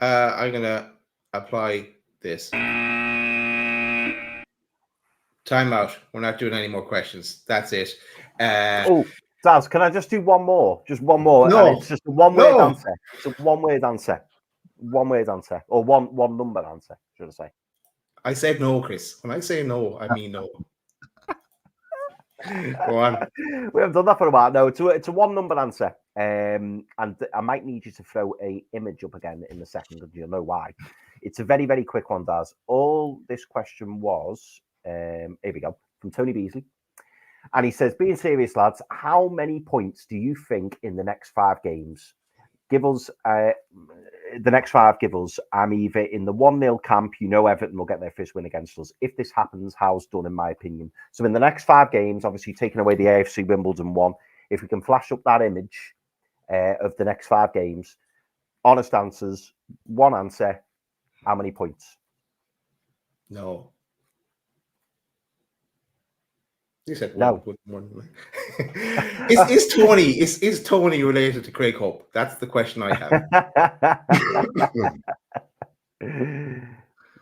I'm going to apply this. Timeout. We're not doing any more questions. That's it. Daz, can I just do one more? Just one more. No. And it's just a one-word answer. It's a one-word answer. One-word answer. Or one number answer, should I say. I said no, Chris. When I say no, I mean no. Go on. We haven't done that for a while. No, it's a one-number answer. And I might need you to throw a image up again in the second, and you'll know why. It's a very, very quick one, Daz. All this question was, here we go, from Tony Beasley. And he says, being serious, lads, how many points do you think in the next 5 games? Give us the next 5. Give us. I'm either in the 1-0 camp. Everton will get their first win against us. If this happens, how's done, in my opinion. So in the next 5 games, obviously taking away the AFC Wimbledon one, if we can flash up that image of the next 5 games, honest answers, one answer, how many points? No. You said no. Is Tony related to Craig Hope? That's the question I have.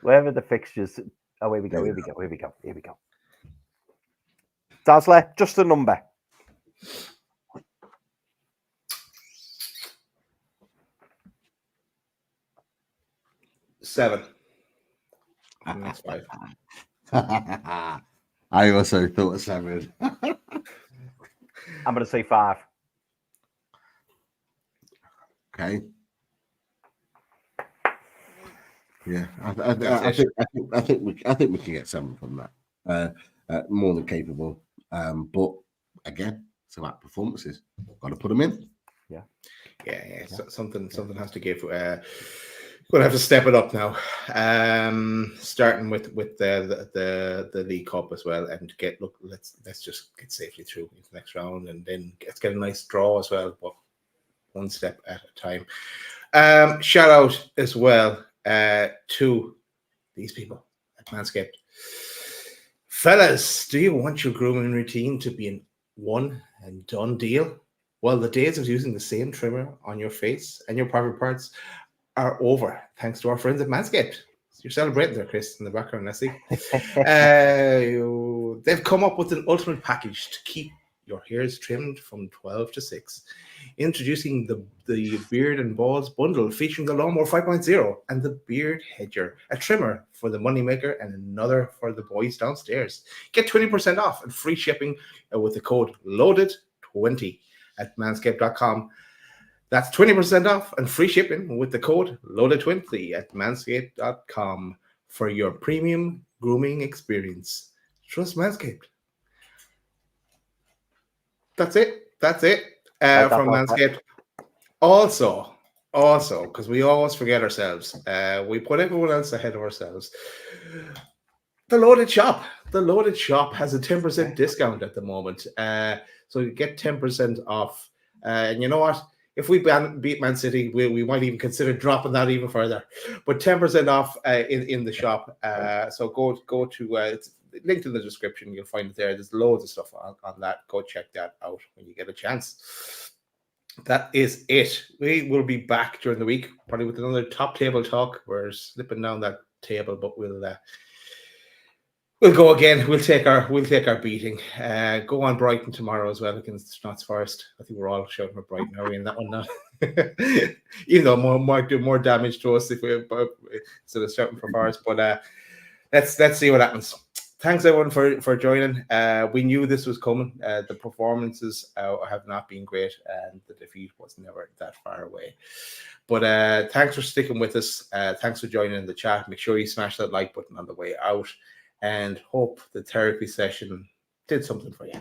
Wherever the fixtures. Oh, here we go. Dazzler, just a number. 7. That's 5. I also thought 7. I'm going to say 5. Okay. Yeah, I think we can get 7 from that. More than capable. But again, it's about performances. Got to put them in. Yeah. So something has to give. We'll have to step it up now. Starting with the League Cup as well, and let's just get safely through into the next round, and then let's get a nice draw as well, but one step at a time. Shout out as well to these people at Manscaped. Fellas, do you want your grooming routine to be an one and done deal? Well, the days of using the same trimmer on your face and your private parts are over, thanks to our friends at Manscaped. You're celebrating there, Chris, in the background, I see. They've come up with an ultimate package to keep your hairs trimmed from 12 to 6. Introducing the Beard and Balls bundle, featuring the Lawnmower 5.0 and the Beard Hedger, a trimmer for the moneymaker and another for the boys downstairs. Get 20% off and free shipping with the code LOADED20 at manscaped.com. That's 20% off and free shipping with the code LOADED20 at manscaped.com for your premium grooming experience. Trust Manscaped. That's it from Manscaped. Also, because we always forget ourselves, we put everyone else ahead of ourselves. The Loaded Shop has a 10% discount at the moment. So you get 10% off. And you know what? If we beat Man City, we might even consider dropping that even further. But 10% off in the shop. So go to it's linked in the description. You'll find it there. There's loads of stuff on that. Go check that out when you get a chance. That is it. We will be back during the week, probably with another top table talk. We're slipping down that table, but we'll go again. We'll take our beating. Go on Brighton tomorrow as well against Notts Forest. I think we're all shouting for Brighton. Are we in that one now? Even though might do more damage to us if we instead of shouting for Forest. But let's see what happens. thanks everyone for joining. We knew this was coming. The performances have not been great, and the defeat was never that far away. But thanks for sticking with us. Thanks for joining in the chat. Make sure you smash that like button on the way out, and hope the therapy session did something for you.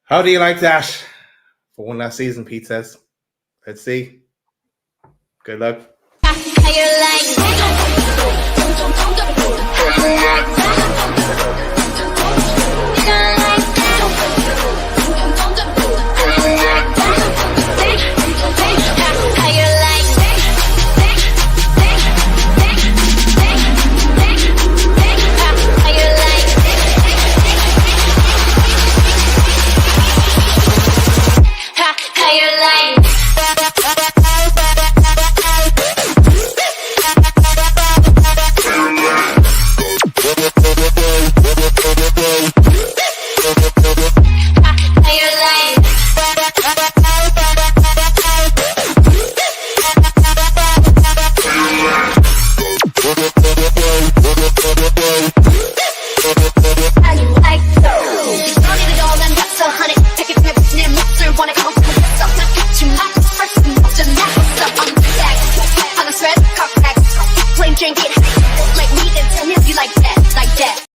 How do you like that? For one last season, Pete says. Let's see. Good luck. Drink it like weed and tell me you like that.